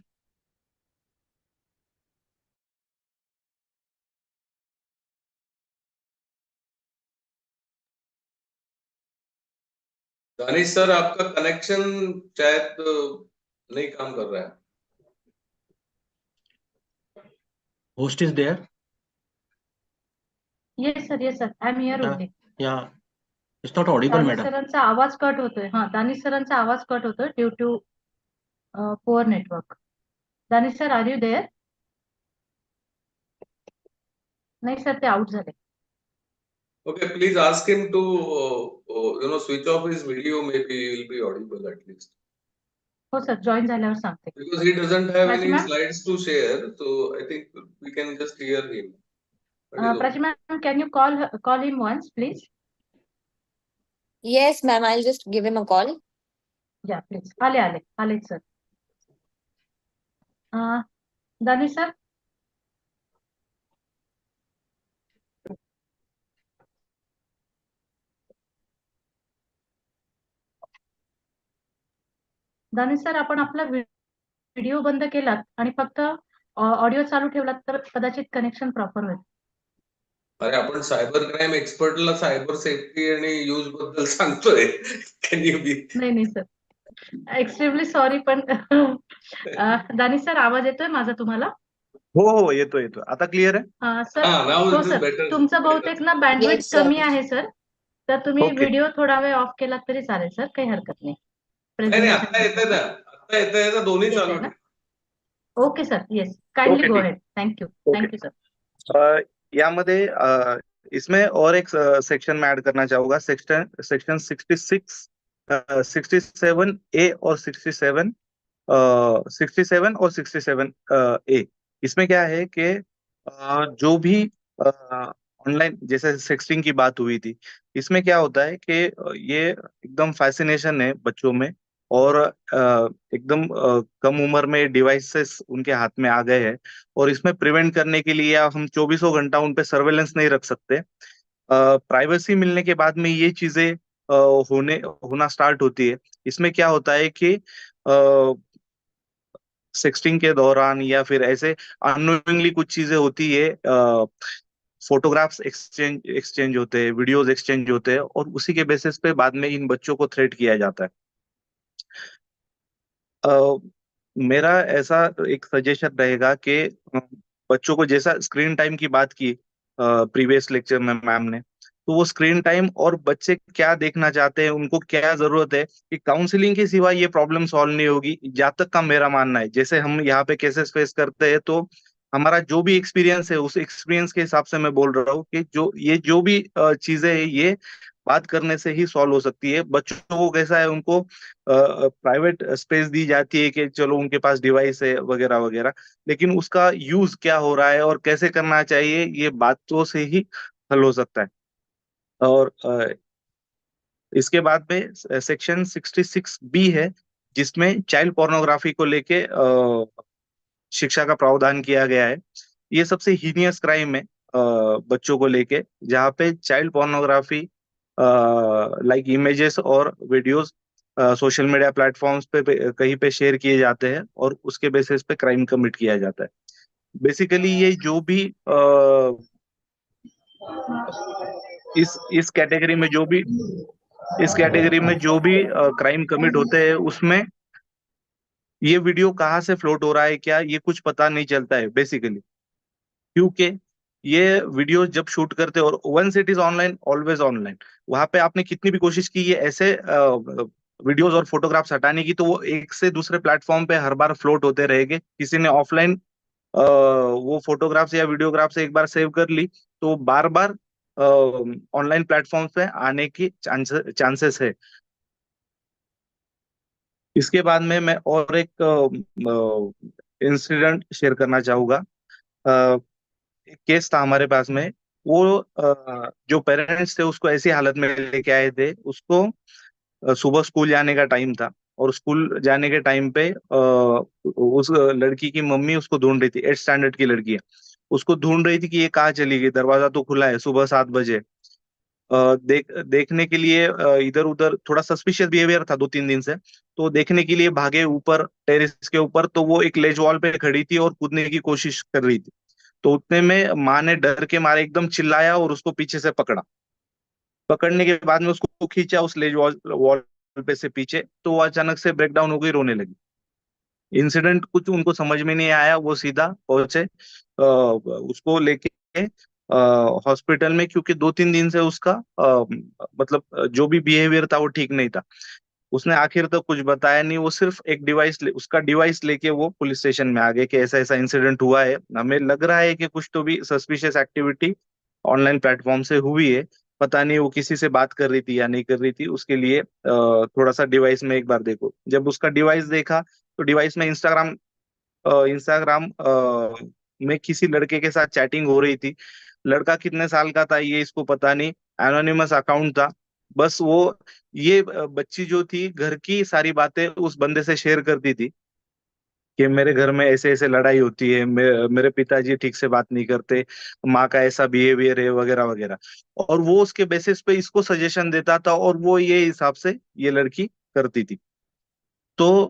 दानिश सर, आपका कनेक्शन शायद नहीं काम कर रहा है। Host is there? Yes sir I am here only. Yeah it's not audible Danish madam. सरांचा आवाज कट होतोय. हा, दानिश सरांचा आवाज कट होतोय due to poor network. Danish sir are you there? नाही सर, ते आउट झाले. Okay, please ask him to switch off his video. Maybe he will be audible at least. हो सर, जॉईन झाल्यावर सांगते. Because he doesn't have Prachi any ma'am, slides to share, so I think we can just hear him. That is Prachi okay. Ma'am, can you call him once please? Yes, ma'am, I'll just give him a call. या please. आले sir. Danish sir, Danish sir, आपण आपला video बंद केलात आणि फक्त audio चालू ठेवलात तर कदाचित कनेक्शन प्रॉपर होईल. अरे आपण सायबर क्राईम एक्सपर्टला सायबर सेफ्टी आणि यूज बद्दल सांगतोय. Can you be? नाही सर, एक्स्ट्रीमली सॉरी, पण दानिश सर, आवाज येतोय माझा तुम्हाला? हो येतोय. आता क्लिअर आहे? सर, now हो it is सर, better. तुमचं बहुतेक ना बँडविड्थ Yes, sir. कमी आहे सर, तर तुम्ही Okay. व्हिडिओ थोडा वेळ ऑफ केलात तरी चालेल सर, काही हरकत नाही. नाही आता येतंय ना, आता येतंय, दोन्ही चालू ना? ठेव. Okay sir, yes, kindly Okay, गो ठीक. अहेड. Thank you Okay. सर. यामध्ये इसमें और एक सेक्शन में ऐड करना चाहूंगा, सेक्शन सेक्शन 66, 67A और 67, 67 और 67A। इसमें क्या है कि जो भी ऑनलाइन जैसे सेक्सटिंग की बात हुई थी, इसमें क्या होता है कि ये एकदम फैसिनेशन है बच्चों में, और एकदम कम उम्र में डिवाइसेस उनके हाथ में आ गए हैं, और इसमें प्रिवेंट करने के लिए हम चौबीसों घंटा उन पे सर्वेलेंस नहीं रख सकते। प्राइवेसी मिलने के बाद में ये चीजें होने होना स्टार्ट होती है। इसमें क्या होता है कि सेक्सटिंग के दौरान या फिर ऐसे अननोइंगली कुछ चीजें होती है, फोटोग्राफ्स एक्सचेंज होते हैं, वीडियोस एक्सचेंज होते हैं, और उसी के बेसिस पे बाद में इन बच्चों को थ्रेट किया जाता है। अ, मेरा ऐसा एक सजेशन रहेगा कि बच्चों को, जैसा स्क्रीन टाइम की बात की प्रीवियस लेक्चर में मैम ने, तो वो स्क्रीन टाइम और बच्चे क्या देखना चाहते हैं, उनको क्या जरूरत है, कि काउंसलिंग के सिवा ये प्रॉब्लम सॉल्व नहीं होगी, जहाँ तक का मेरा मानना है। जैसे हम यहाँ पे केसेस फेस करते हैं, तो हमारा जो भी एक्सपीरियंस है उस एक्सपीरियंस के हिसाब से मैं बोल रहा हूँ कि जो भी चीजें हैं, ये बात करने से ही सॉल्व हो सकती है। बच्चों को कैसा है, उनको प्राइवेट स्पेस दी जाती है कि चलो उनके पास डिवाइस है वगैरह वगैरह, लेकिन उसका यूज क्या हो रहा है और कैसे करना चाहिए, ये बातों से ही हल हो सकता है। और इसके बाद में सेक्शन 66B है, जिसमें चाइल्ड पोर्नोग्राफी को लेके शिक्षा का प्रावधान किया गया है। ये सबसे हीनियस क्राइम है बच्चों को लेके, जहाँ पे चाइल्ड पोर्नोग्राफी लाइक इमेजेस और वीडियोस सोशल मीडिया प्लेटफॉर्म्स पे कहीं पे शेयर किए जाते हैं, और उसके बेसिस पे क्राइम कमिट किया जाता है। बेसिकली ये जो भी इस कैटेगरी में जो भी क्राइम कमिट होते हैं, उसमें ये वीडियो कहाँ से फ्लोट हो रहा है क्या, ये कुछ पता नहीं चलता है बेसिकली, क्योंकि ये वीडियो जब शूट करते हैं, और once it is online always online, वहां पे आपने कितनी भी कोशिश की ये ऐसे वीडियोस और फोटोग्राफ्स हटाने की, तो वो एक से दूसरे प्लेटफॉर्म पे हर बार फ्लोट होते रहेंगे। किसी ने ऑफलाइन वो फोटोग्राफ्स या वीडियोग्राफ्स एक बार सेव कर ली, तो बार बार ऑनलाइन प्लेटफॉर्म पे आने की चांसेस है। इसके बाद में मैं और एक इंसिडेंट शेयर करना चाहूंगा। एक केस था हमारे पास में। वो जो पेरेंट्स थे उसको ऐसी हालत में लेके आए थे, उसको सुबह स्कूल जाने का टाइम था, और स्कूल जाने के टाइम पे उस लड़की की मम्मी उसको ढूंढ रही थी, 8th स्टैंडर्ड की लड़की है, उसको ढूंढ रही थी कि ये कहाँ चली गई, दरवाजा तो खुला है, सुबह 7 बजे। देखने के लिए इधर उधर थोड़ा सस्पिशियस बिहेवियर था 2-3 दिन से, तो देखने के लिए भागे ऊपर टेरेस के ऊपर, तो वो एक लेज वॉल पे खड़ी थी और कूदने की कोशिश कर रही थी। तो उतने में माँ ने डर के मारे एकदम चिल्लाया और उसको पीछे से पकड़ा। पकड़ने के बाद में उसको खींचा उस लेज वॉल वॉल पे से पीछे, तो वो अचानक से ब्रेकडाउन हो गई, रोने लगी। इंसिडेंट कुछ उनको समझ में नहीं आया, वो सीधा पहुंचे उसको लेके हॉस्पिटल में, क्योंकि 2-3 दिन से उसका मतलब जो भी बिहेवियर था वो ठीक नहीं था। उसने आखिर तक कुछ बताया नहीं, वो सिर्फ एक उसका डिवाइस लेके वो पुलिस स्टेशन में आ गए कि ऐसा ऐसा इंसिडेंट हुआ है, हमें लग रहा है कि कुछ तो भी सस्पिशियस एक्टिविटी ऑनलाइन प्लेटफॉर्म से हुई है, पता नहीं वो किसी से बात कर रही थी या नहीं कर रही थी, उसके लिए थोड़ा सा डिवाइस में एक बार देखो। जब उसका डिवाइस देखा, तो डिवाइस में इंस्टाग्राम में किसी लड़के के साथ चैटिंग हो रही थी। लड़का कितने साल का था ये इसको पता नहीं, एनोनिमस अकाउंट था। बस वो ये बच्ची जो थी घर की सारी बातें उस बंदे से शेयर करती थी, कि मेरे घर में ऐसे ऐसे लड़ाई होती है, मेरे पिताजी ठीक से बात नहीं करते, माँ का ऐसा बिहेवियर है वगैरह वगैरह। और वो उसके बेसिस पे इसको सजेशन देता था, और वो ये हिसाब से ये लड़की करती थी। तो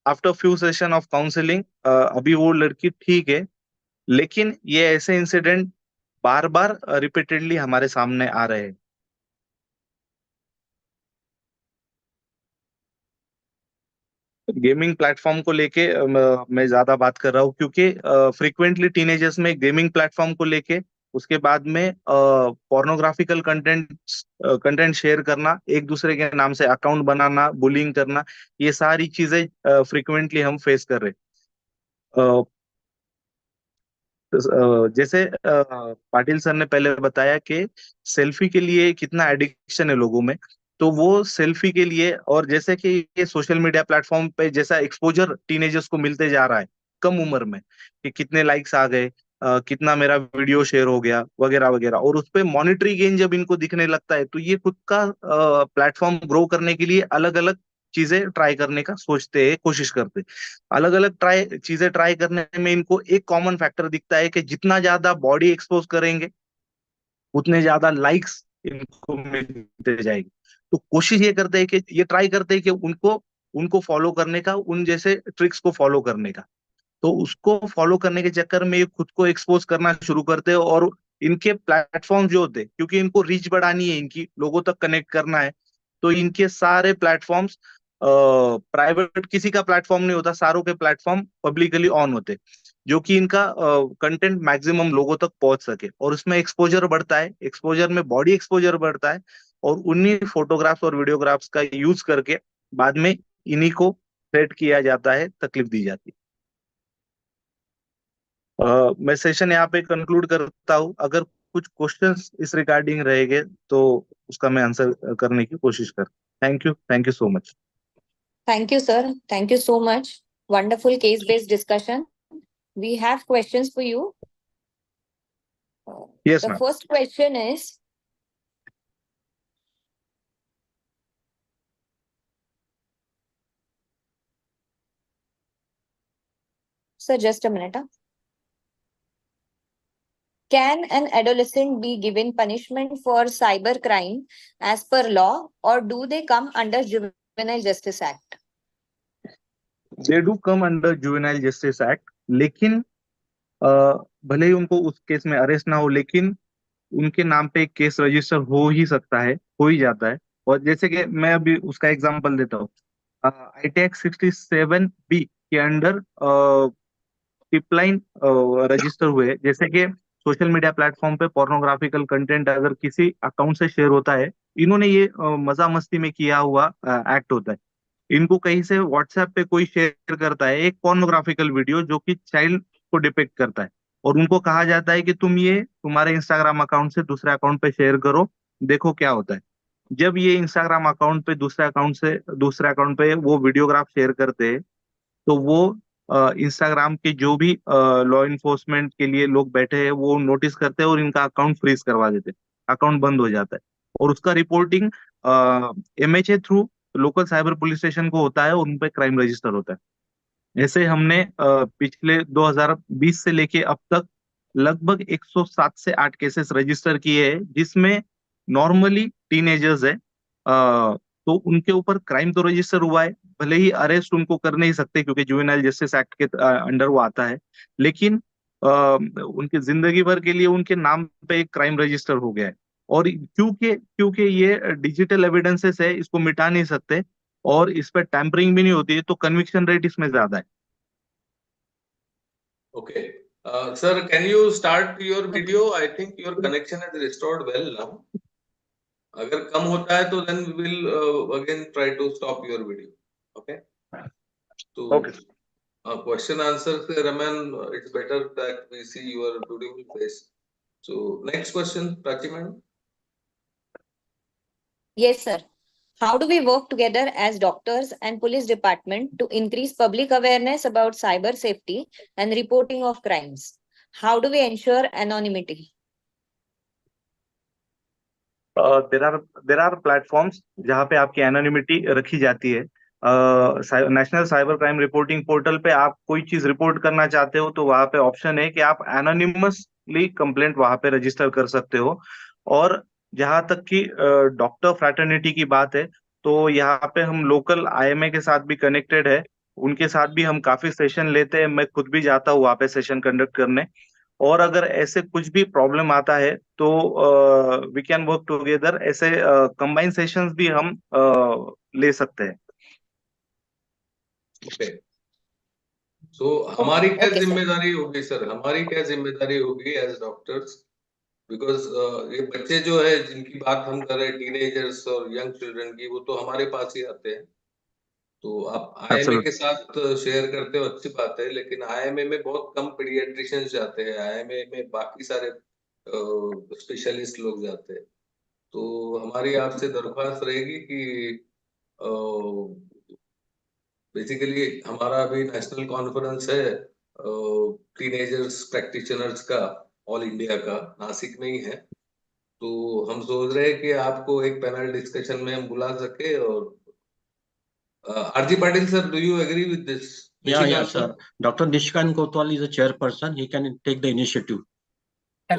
after few session of counselling अभी वो लड़की ठीक है, लेकिन ये ऐसे इंसिडेंट बार बार रिपीटेडली हमारे सामने आ रहे हैं। गेमिंग प्लेटफॉर्म को लेके मैं ज्यादा बात कर रहा हूँ, क्योंकि फ्रिक्वेंटली टीनेजर्स में गेमिंग प्लेटफॉर्म को लेके, उसके बाद में पोर्नोग्राफिकल कंटेंट शेयर करना, एक दूसरे के नाम से अकाउंट बनाना, बुलिंग करना, ये सारी चीजें फ्रिक्वेंटली हम फेस कर रहे हैं। जैसे पाटिल सर ने पहले बताया कि सेल्फी के लिए कितना एडिक्शन है लोगों में, तो वो सेल्फी के लिए, और जैसे कि ये सोशल मीडिया प्लेटफॉर्म पे जैसा एक्सपोजर टीनेजर्स को मिलते जा रहा है कम उम्र में, कि कितने लाइक्स आ गए, कितना मेरा वीडियो शेयर हो गया वगैरह वगैरह, और उस पे मॉनिटरी गेन जब इनको दिखने लगता है, तो ये खुद का प्लेटफॉर्म ग्रो करने के लिए अलग अलग चीजें ट्राई करने का सोचते हैं, कोशिश करते हैं। अलग अलग चीजें ट्राई करने में इनको एक कॉमन फैक्टर दिखता है कि जितना ज्यादा बॉडी एक्सपोज करेंगे उतने ज्यादा लाइक्स इनको मिलते जाएगी। तो कोशिश ये करते हैं कि ये ट्राई करते हैं कि उनको उनको फॉलो करने का, उन जैसे ट्रिक्स को फॉलो करने का। तो उसको फॉलो करने के चक्कर में ये खुद को एक्सपोज करना शुरू करते हैं, और इनके प्लेटफॉर्म जो होते हैं, क्योंकि इनको रीच बढ़ानी है, इनकी लोगों तक कनेक्ट करना है, तो इनके सारे प्लेटफॉर्म्स प्राइवेट किसी का प्लेटफॉर्म नहीं होता, सारों के प्लेटफॉर्म पब्लिकली ऑन होते, जो कि इनका कंटेंट मैक्सिमम लोगों तक पहुंच सके, और उसमें एक्सपोजर बढ़ता है, एक्सपोजर में बॉडी एक्सपोजर बढ़ता है, और उन्हीं फोटोग्राफ्स और वीडियोग्राफ्स का यूज करके बाद में इन्हीं को थ्रेट किया जाता है, तकलीफ दी जाती है। मैं सेशन यहाँ पे कंक्लूड करता हूँ। अगर कुछ क्वेश्चंस इस रिगार्डिंग रहेंगे तो उसका मैं आंसर करने की कोशिश कर। Thank you so much. Thank you, sir. Thank you so much. Wonderful case-based discussion. We have questions for you. Yes, The ma'am. first question is, sir, just a minute. Can an adolescent be given punishment for cyber crime as per law, or do they come under Juvenile Justice Act? They do come under Juvenile Justice Act, लेकिन भले ही उनको उस case में arrest ना हो, लेकिन उनके नाम पे एक केस रजिस्टर हो ही सकता है, हो ही जाता है। और जैसे कि मैं अभी उसका एग्जांपल देता हूँ, आई टैक्स 67B के अंडर पिपलाइन रजिस्टर हुए। जैसे कि सोशल मीडिया प्लेटफॉर्म पे पोर्नोग्राफिकल कंटेंट अगर किसी अकाउंट से शेयर होता है, इन्होंने ये मजा मस्ती में किया हुआ एक्ट होता है। इनको कहीं से व्हाट्सएप पे कोई शेयर करता है एक पोर्नोग्राफिकल वीडियो जो कि चाइल्ड को डिपिक्ट करता है, और उनको कहा जाता है कि तुम ये तुम्हारे इंस्टाग्राम अकाउंट से दूसरे अकाउंट पे शेयर करो, देखो क्या होता है। जब ये इंस्टाग्राम अकाउंट पे दूसरे अकाउंट पे वो वीडियोग्राफ शेयर करते हैं, तो वो इंस्टाग्राम के जो भी लॉ इन्फोर्समेंट के लिए लोग बैठे हैं वो नोटिस करते हैं और इनका अकाउंट फ्रीज करवा देते हैं, अकाउंट बंद हो जाता है। और उसका reporting MHA through local cyber police station को होता है, और उन पे क्राइम रजिस्टर होता है। ऐसे हमने पिछले 2020 से लेके अब तक लगभग 107 से 8 केसेस रजिस्टर किए हैं, जिसमें नॉर्मली टीनेजर्स है। तो उनके ऊपर क्राइम तो रजिस्टर हुआ है, भले ही अरेस्ट उनको कर नहीं सकते क्योंकि जुवेनाइल जस्टिस एक्ट के अंडर वो आता है, लेकिन उनकी जिंदगी भर के लिए उनके नाम पे एक क्राइम रजिस्टर हो गया है। और क्योंकि क्योंकि ये डिजिटल एविडेंसेस है, इसको मिटा नहीं सकते, और इस पर टैंपरिंग भी नहीं होती है, तो कन्विक्शन रेट इसमें ज्यादा है। Okay. Sir, can you start your video? I think your connection is restored well now. अगर कम होता है तो then we will again try to stop your video. Okay. So question answer से Raman, it's better that we see your beautiful face. So next question, Prachi madam. Yes, sir. How do we work together as doctors and police department to increase public awareness about cyber safety and reporting of crimes? How do we ensure anonymity? There are platforms जहाँ पे आपकी anonymity रखी जाती है। National cyber crime reporting portal पे आप कोई चीज रिपोर्ट करना चाहते हो तो वहाँ पे ऑप्शन है कि आप एनोनिमसली कंप्लेंट वहाँ पे रजिस्टर कर सकते हो। और जहाँ तक कि डॉक्टर फ्रैटर्निटी की बात है, तो यहाँ पे हम लोकल IMA के साथ भी कनेक्टेड है, उनके साथ भी हम काफी सेशन लेते हैं। मैं खुद भी जाता हूँ वहाँ पे सेशन कंडक्ट करने, और अगर ऐसे कुछ भी प्रॉब्लम आता है तो वी कैन वर्क टुगेदर। ऐसे कंबाइन सेशंस भी हम ले सकते हैं। Okay. So हमारी क्या जिम्मेदारी होगी सर, हमारी क्या जिम्मेदारी होगी एज डॉक्टर्स? बिकॉज ये बच्चे जो है जिनकी बात हम कर रहे हैं, टीनेजर्स और यंग चिल्ड्रन की, वो तो हमारे पास ही आते हैं। तो आप आईएमए के साथ शेयर करते हो, अच्छी बात है, लेकिन आईएमए में बहुत कम पीडियाट्रिशियंस जाते हैं। आईएमए में बाकी सारे स्पेशलिस्ट लोग जाते हैं। तो हमारी आपसे दरख्वास्त रहेगी कि बेसिकली हमारा अभी नेशनल कॉन्फ्रेंस है टीनेजर्स प्रैक्टिशनर्स का, ऑल इंडिया का, नासिक में ही है। तो हम सोच रहे हैं कि आपको एक पैनल डिस्कशन में हम बुला सके। और RG Patil sir, do you agree with this? Yeah, sir. Dr. Nishkan Kotwal is a chairperson. He can take the initiative. I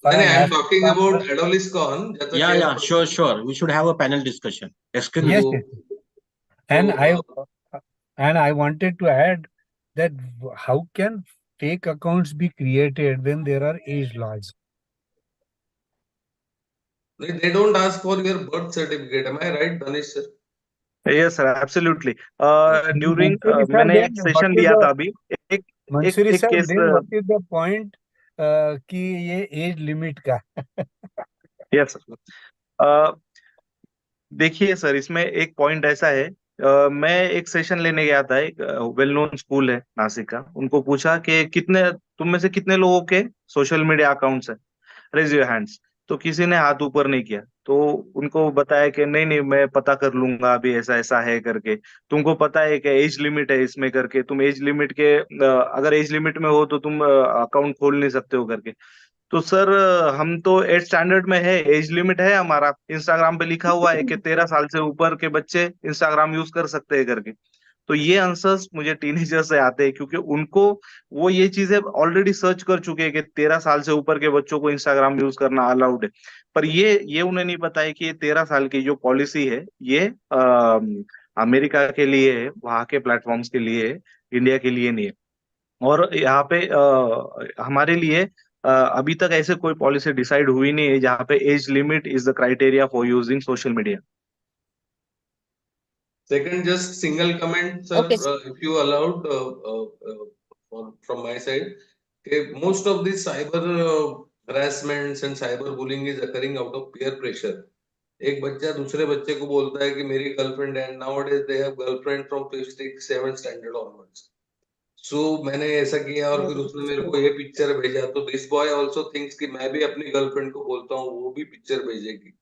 am talking about AdolesCon. Yeah, sure. We should have a panel discussion. Excuse me. Yes. And I wanted to add that how can fake accounts be created when there are age laws? They don't ask for your birth certificate. Am I right, Danish sir? Yes sir, absolutely. During मैंने एक session लिया था अभी, एक मंसूरी एक sir, case. then what is the point कि ये age limit का? यस सर, देखिए सर, इसमें एक पॉइंट ऐसा है, मैं एक सेशन लेने गया था, एक वेल नोन स्कूल है नासिक का। उनको पूछा कि कितने तुम में से कितने लोगों के सोशल मीडिया अकाउंट्स है, रेज योर हैंड्स। तो किसी ने हाथ ऊपर नहीं किया। तो उनको बताया कि नहीं नहीं, मैं पता कर लूंगा, अभी ऐसा ऐसा है करके। तुमको पता है कि एज लिमिट है इसमें करके, तुम एज लिमिट के अगर एज लिमिट में हो तो तुम अकाउंट खोल नहीं सकते हो करके। तो सर, हम तो 8 स्टैंडर्ड में है, एज लिमिट है हमारा, इंस्टाग्राम पे लिखा हुआ है कि 13 साल से ऊपर के बच्चे इंस्टाग्राम यूज कर सकते हैं करके। तो ये आंसर्स मुझे टीनेजर से आते हैं, क्योंकि उनको वो ये चीजें ऑलरेडी सर्च कर चुके हैं कि 13 साल से ऊपर के बच्चों को इंस्टाग्राम यूज करना अलाउड है। पर ये उन्हें नहीं पता है कि ये 13 साल की जो पॉलिसी है, ये अमेरिका के लिए है, वहां के प्लेटफॉर्म्स के लिए है, इंडिया के लिए नहीं है। और यहाँ पे हमारे लिए अभी तक ऐसे कोई पॉलिसी डिसाइड हुई नहीं है जहाँ पे age limit is the criteria for using social media. Second, just single comment, sir, Okay. if you allowed, from my side, okay, most of these cyber harassments and cyber bullying is occurring out of peer pressure. एक बच्चा दूसरे बच्चे को बोलता है कि मेरी girlfriend है, nowadays they have girlfriend from 5th, 6th, 7th standard onwards. So मैंने ऐसा किया और फिर उसने मेरे को ये पिक्चर भेजा, तो दिस बॉय आल्सो थिंक्स कि मैं भी अपनी गर्लफ्रेंड को बोलता हूँ, वो भी पिक्चर भेजेगी।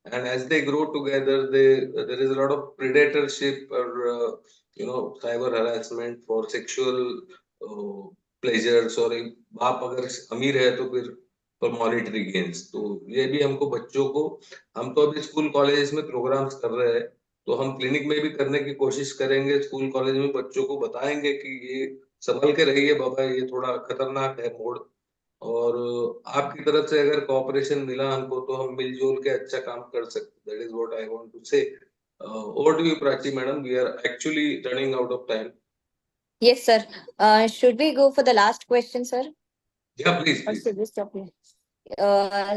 And as they grow together, there is a lot of predatorship or cyber harassment for sexual pleasures, और एक बाप अगर अमीर है तो फिर for monetary gains। तो ये भी हमको बच्चों को, हम तो अभी स्कूल कॉलेज में प्रोग्राम्स कर रहे हैं, तो हम क्लिनिक में भी करने की कोशिश करेंगे, स्कूल कॉलेज में बच्चों को बताएंगे कि ये संभल के रहिए बाबा, ये थोड़ा खतरनाक है मोड। और आपकी तरफ से अगर कोऑपरेशन मिला हमको, तो हम मिलजुल के अच्छा काम कर सकते। That is what I want to say. Over to you Prachi madam, we are actually running out of time. Yes, sir. Should we go for the last question, sir? Yeah, please, Or please. should we stop here?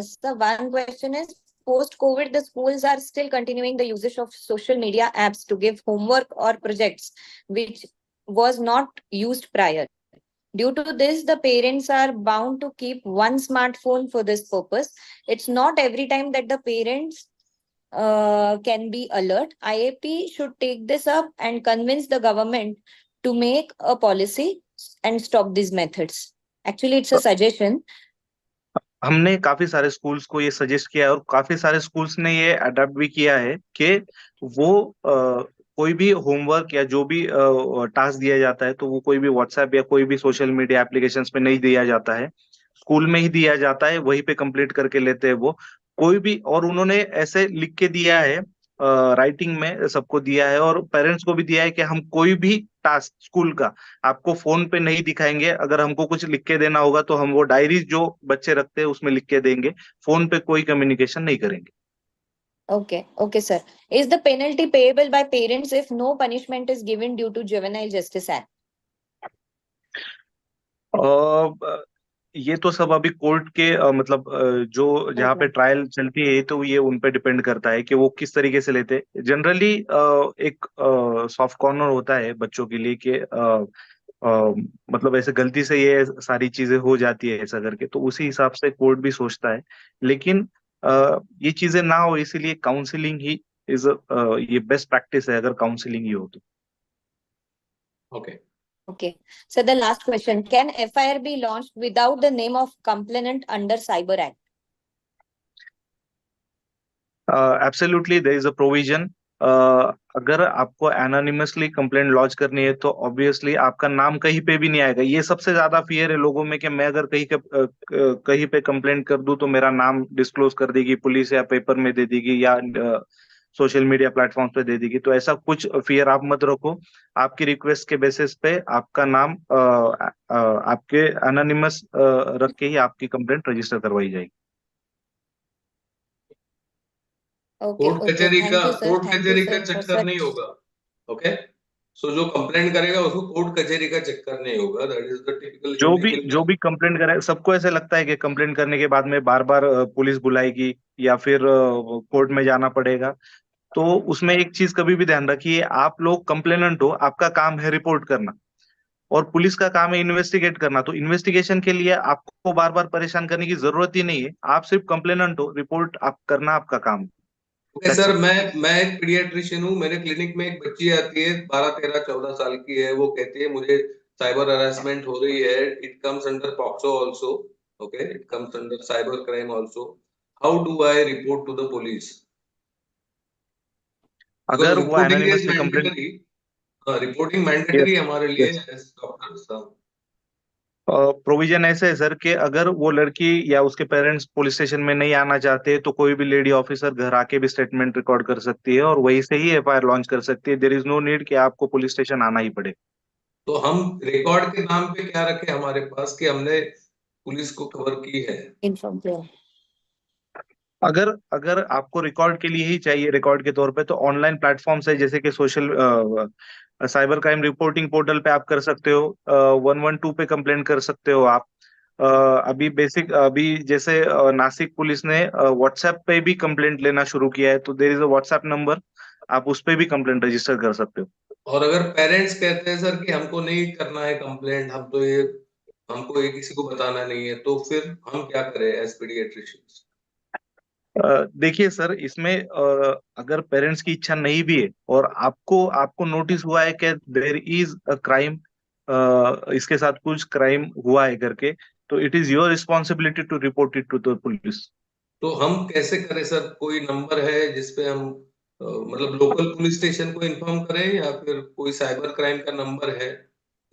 So one question is, post-COVID, the schools are still continuing the usage of social media apps to give homework or projects, which was not used prior. Due to this, the parents are bound to keep one smartphone for this purpose. It's not every time that the parents can be alert. IAP should take this up and convince the government to make a policy and stop these methods. Actually, it's a suggestion. हमने काफी सारे schools को ये suggest किया है, और काफी सारे स्कूल्स ने ये अडॉप्ट भी किया है कि वो कोई भी होमवर्क या जो भी टास्क दिया जाता है, तो वो कोई भी व्हाट्सएप या कोई भी सोशल मीडिया एप्लीकेशंस पे नहीं दिया जाता है, स्कूल में ही दिया जाता है, वहीं पे कंप्लीट करके लेते हैं वो कोई भी। और उन्होंने ऐसे लिख के दिया है, राइटिंग में सबको दिया है, और पेरेंट्स को भी दिया है कि हम कोई भी टास्क स्कूल का आपको फोन पे नहीं दिखाएंगे। अगर हमको कुछ लिख के देना होगा तो हम वो डायरीज जो बच्चे रखते हैं उसमें लिख के देंगे, फोन पे कोई कम्युनिकेशन नहीं करेंगे। Okay, sir. Is the penalty payable by parents if no punishment is given due to Juvenile Justice Act? ये तो सब अभी कोर्ट के मतलब जो जहाँ पे ट्रायल चलती है, तो ये उन पे डिपेंड करता है कि वो किस तरीके से लेते हैं। जनरली एक सॉफ्ट कॉर्नर होता है बच्चों के लिए कि मतलब ऐसे गलती से ये सारी चीजें हो जाती है ऐसा करके, तो उसी हिसाब से कोर्ट भी सोचता है। लेकिन ये चीजें ना हो इसीलिए काउंसलिंग ही इज ये बेस्ट प्रैक्टिस है अगर काउंसलिंग ही हो तो। Okay. Okay. So the last question, can FIR be launched without the name of complainant under Cyber Act? Absolutely there is a provision. अगर आपको एनोनिमसली कंप्लेंट लॉन्च करनी है तो ऑब्वियसली आपका नाम कहीं पे भी नहीं आएगा। ये सबसे ज्यादा फियर है लोगों में कि मैं अगर कहीं पे कंप्लेंट कर दूं तो मेरा नाम डिस्क्लोज कर देगी पुलिस या पेपर में दे देगी या सोशल मीडिया प्लेटफॉर्म पे दे देगी। तो ऐसा कुछ फियर आप मत रखो। आपकी रिक्वेस्ट के बेसिस पे आपका नाम आपके एनोनिमस रख के ही आपकी कंप्लेंट रजिस्टर करवाई जाएगी। Okay, okay. Thank you, sir. Court Thank you, कचहरी sir, का for चक्कर नहीं such. होगा। ओके, सो जो कंप्लेंट करेगा उसको कोर्ट कचहरी का चक्कर नहीं होगा। दैट इज द टिपिकल जो भी कंप्लेंट करे, सबको ऐसे लगता है कि कंप्लेंट करने के बाद में बार बार पुलिस बुलाएगी या फिर कोर्ट में जाना पड़ेगा। तो उसमें एक चीज कभी भी ध्यान रखिए, आप लोग कंप्लेनेंट हो, आपका काम है रिपोर्ट करना और पुलिस का काम है इन्वेस्टिगेट करना। तो इन्वेस्टिगेशन के लिए आपको बार बार परेशान करने की जरूरत ही नहीं है। आप सिर्फ कंप्लेनेंट हो, रिपोर्ट आप करना आपका काम है। ओके सर, मैं एक पीडियाट्रिशियन हूँ। मेरे क्लिनिक में एक बच्ची आती है, 12, 13, 14 साल की है। वो कहती है मुझे साइबर हरासमेंट हो रही है। It comes under POCSO also. Okay, it comes under cyber crime also. How do I report to the police? अगर वो reporting is anonymously complaint, mandatory. Reporting yes mandatory हमारे लिए यस, एज डॉक्टर। प्रोविजन ऐसे है sir कि अगर वो लड़की या उसके पेरेंट्स पुलिस स्टेशन में नहीं आना चाहते तो कोई भी लेडी ऑफिसर घर आके भी स्टेटमेंट रिकॉर्ड कर सकती है और वहीं से ही एफआईआर लॉन्च कर सकती है। देयर इज नो नीड कि आपको पुलिस स्टेशन आना ही पड़े। तो हम रिकॉर्ड के नाम पे क्या रखे हमारे पास कि हमने पुलिस को खबर की है? Inform clear. अगर अगर आपको रिकॉर्ड के लिए ही चाहिए, रिकॉर्ड के तौर पे, तो ऑनलाइन प्लेटफॉर्म्स है जैसे कि social cyber crime reporting portal पे आप कर सकते हो, 112 पे कंप्लेंट कर सकते हो आप। अभी जैसे नासिक पुलिस ने व्हाट्सएप पे भी कंप्लेंट लेना शुरू किया है, तो there is a WhatsApp number, आप उस पे भी कंप्लेंट रजिस्टर कर सकते हो। और अगर पेरेंट्स कहते हैं सर कि हमको नहीं करना है कंप्लेंट, हमको ये किसी को बताना नहीं है, तो फिर हम क्या करें एज पीडियाट्रिशियंस? देखिए सर, इसमें अगर पेरेंट्स की इच्छा नहीं भी है और आपको आपको नोटिस हुआ है कि देयर इज अ क्राइम, इसके साथ कुछ क्राइम हुआ है करके, तो it is your responsibility to report it to the police. तो हम कैसे करें सर? कोई नंबर है जिसपे हम मतलब लोकल पुलिस स्टेशन को इन्फॉर्म करें या फिर कोई साइबर क्राइम का नंबर है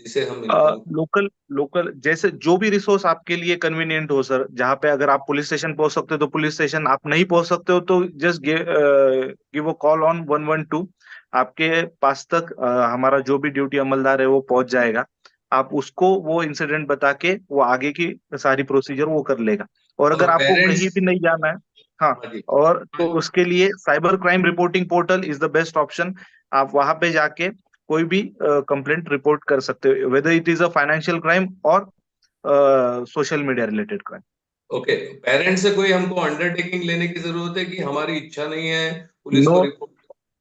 जिसे हम इन्फॉर्म? लोकल लोकल जैसे जो भी रिसोर्स आपके लिए कन्वीनियंट हो सर, जहाँ पे अगर आप पुलिस स्टेशन पहुंच सकते हो तो पुलिस स्टेशन, आप नहीं पहुंच सकते हो तो just give a call on 112। आपके पास तक हमारा जो भी ड्यूटी अमलदार है वो पहुंच जाएगा। आप उसको वो इंसिडेंट बता के वो आगे की सारी प्रोसीजर वो कर लेगा। और और अगर आपको पेरेंट्स? कहीं भी नहीं जाना है, हाँ, हाँ जी। और तो उसके लिए cyber crime reporting portal is the best option. आप वहां पे जाके कोई भी कंप्लेंट रिपोर्ट कर सकते हो, whether it is a financial crime और social media related crime. Okay, parents से कोई हमको अंडरटेकिंग लेने की जरूरत है कि हमारी इच्छा नहीं है पुलिस नो, को रिपोर्ट?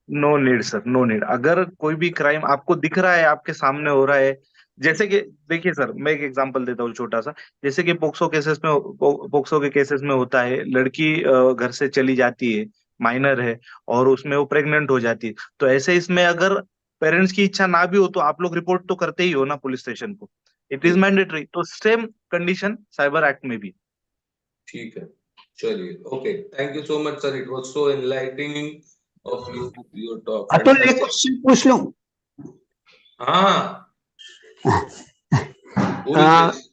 No need sir, no need. अगर कोई भी क्राइम आपको दिख रहा है, आपके सामने हो रहा है, जैसे कि देखिए सर, मैं एक एग्जांपल देता हूँ छोटा सा। जैसे कि पोक्सो के केसेस में होता है, लड़की घर से चली जाती है, माइनर है, और उसमें वो प्रेग्नेंट हो जाती है। तो ऐसे इसमें अगर पेरेंट्स की इच्छा ना भी हो तो आप लोग रिपोर्ट तो करते ही हो ना पुलिस स्टेशन को, इट इज मैंडेटरी। तो सेम कंडीशन साइबर एक्ट में भी। ठीक है, चलिए। Okay, thank you so much sir, it was so enlightening of you, your talk, Atul, एक फैंटास्टिक। क्वेश्चन पूछ लूं? हाँ, पूरी अ, प्लीज।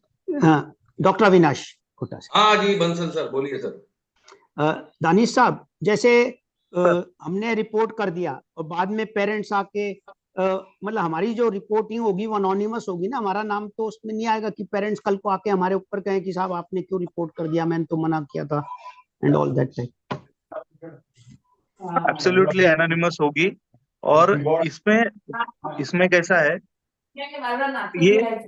डॉक्टर अविनाश कोटा से। हाँ जी, बंसल सर, बोलिए सर। दानिश साहब, जैसे हमने रिपोर्ट कर दिया और बाद में पेरेंट्स आके मतलब हमारी जो रिपोर्टिंग होगी वो अनोनिमस होगी ना, हमारा नाम तो उसमें नहीं आएगा कि पेरेंट्स कल को आके हमारे ऊपर कहें कि साहब आपने क्यों रिपोर्ट कर दिया, मैंने तो मना किया था and all that type. Absolutely anonymous होगी। और इसमें इसमें कैसा है, ये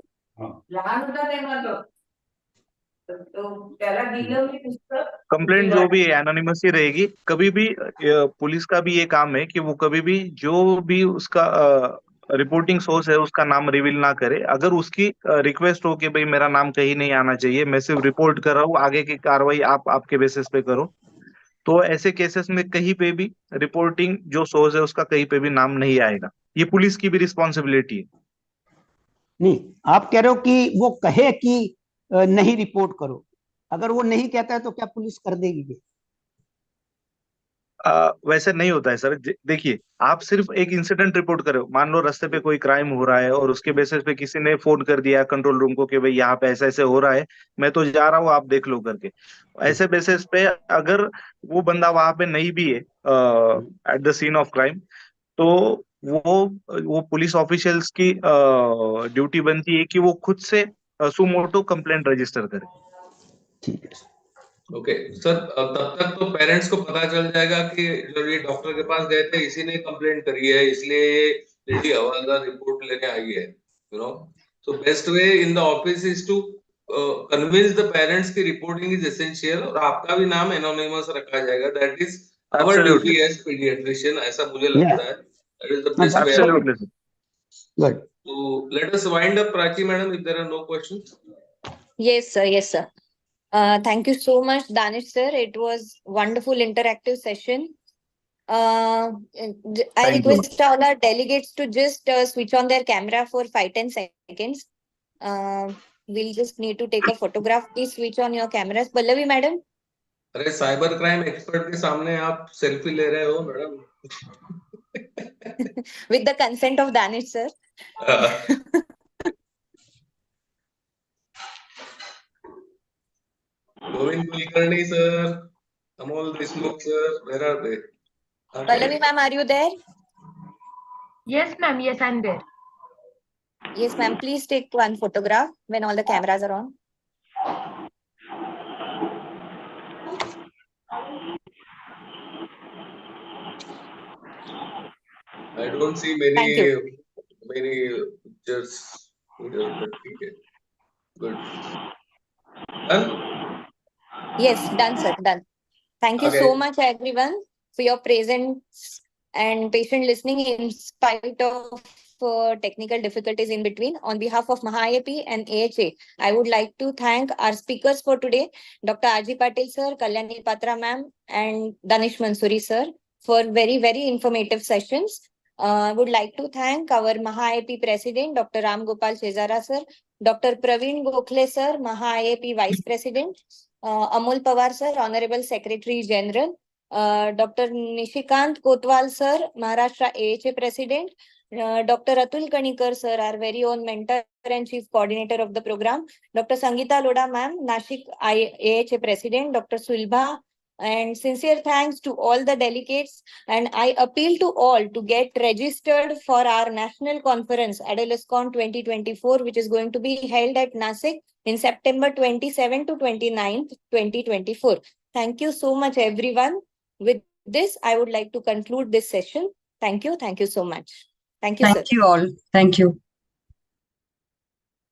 कंप्लेंट जो भी है एनोनिमस ही रहेगी। कभी भी पुलिस का भी ये काम है कि वो कभी भी जो भी उसका रिपोर्टिंग सोर्स है उसका नाम रिवील ना करे। अगर उसकी रिक्वेस्ट हो कि भाई मेरा नाम कहीं नहीं आना चाहिए, मैं सिर्फ रिपोर्ट कर रहा हूँ, आगे की कार्रवाई आप आपके बेसिस पे करो, तो ऐसे केसेस में कहीं पे भी रिपोर्टिंग जो सोर्स है उसका कहीं पे भी नाम नहीं आएगा। ये पुलिस की भी रिस्पॉन्सिबिलिटी है। नहीं, आप कह रहे हो कि वो कहे कि नहीं रिपोर्ट करो, अगर वो नहीं कहता है तो क्या पुलिस कर देगी? वैसे नहीं होता है सर। देखिए, आप सिर्फ एक इंसिडेंट रिपोर्ट करो, मान लो रास्ते पे कोई क्राइम हो रहा है और उसके बेसिस पे किसी ने फोन कर दिया कंट्रोल रूम को कि भाई यहाँ पे ऐसे ऐसे हो रहा है, मैं तो जा रहा हूँ, आप देख लो करके। ऐसे बेसिस पे अगर वो बंदा वहां पे नहीं भी है at the scene of crime, तो वो पुलिस ऑफिशियल्स की ड्यूटी बनती है कि वो खुद से सुमोटो कंप्लेंट रजिस्टर करे। ठीक है ओके सर, तब तक तो पेरेंट्स को पता चल जाएगा कि जो ये डॉक्टर के पास गए थे इसी ने कंप्लेंट करी है, इसलिए लेडी हवालदार रिपोर्ट लेके आई है, you know. So best way in the office is to convince the parents की रिपोर्टिंग इज एसेंशियल, और आपका भी नाम एनोनिमस रखा जाएगा। That is our duty as paediatrician, ऐसा मुझे लगता है। That is the best way. Absolutely. Good. So let us wind up, Prachi madam, if there are no questions. Yes, sir. Yes, sir. Thank you so much, Danish sir. It was wonderful interactive session. I Thank you. request all our delegates to just switch on their camera for 5-10 seconds. We'll just need to take a photograph. Please switch on your cameras. Pallavi madam. अरे cyber crime expert के सामने आप selfie ले रहे हो madam. With the consent of Danish sir. Govind Kulkarni sir, Amol Deshmukh sir, where are they? Okay. Pallavi ma'am, are you there? Yes, ma'am. Yes, I'm there. Yes, ma'am. Please take one photograph when all the cameras are on. I don't see Thank you. many pictures here, but okay. Good. Done? Yes, done, sir. Done. Thank you Okay. so much, everyone, for your presence and patient listening in spite of technical difficulties in between. On behalf of MahaIAP and AHA, I would like to thank our speakers for today, Dr. R.G. Patil sir, Kalyani Patra ma'am, and Danish Mansoori sir, for very, very informative sessions. I would like to thank our MahaIAP President, Dr. Ram Gopal Chezara sir, Dr. Praveen Gokhale sir, MahaIAP Vice President, Amol Pawar sir, Honorable Secretary General, Dr. Nishikant Kotwal sir, Maharashtra AHA President, Dr. Atul Kanikar sir, our very own mentor and chief coordinator of the program, Dr. Sangeeta Loda ma'am, Nashik AHA President, Dr. Sulbha, and sincere thanks to all the delegates. And I appeal to all to get registered for our national conference, AdolesCon 2024, which is going to be held at Nasik in September 27 to 29th, 2024. Thank you so much, everyone. With this, I would like to conclude this session. Thank you. Thank you so much. Thank you, sir. Thank you all. Thank you.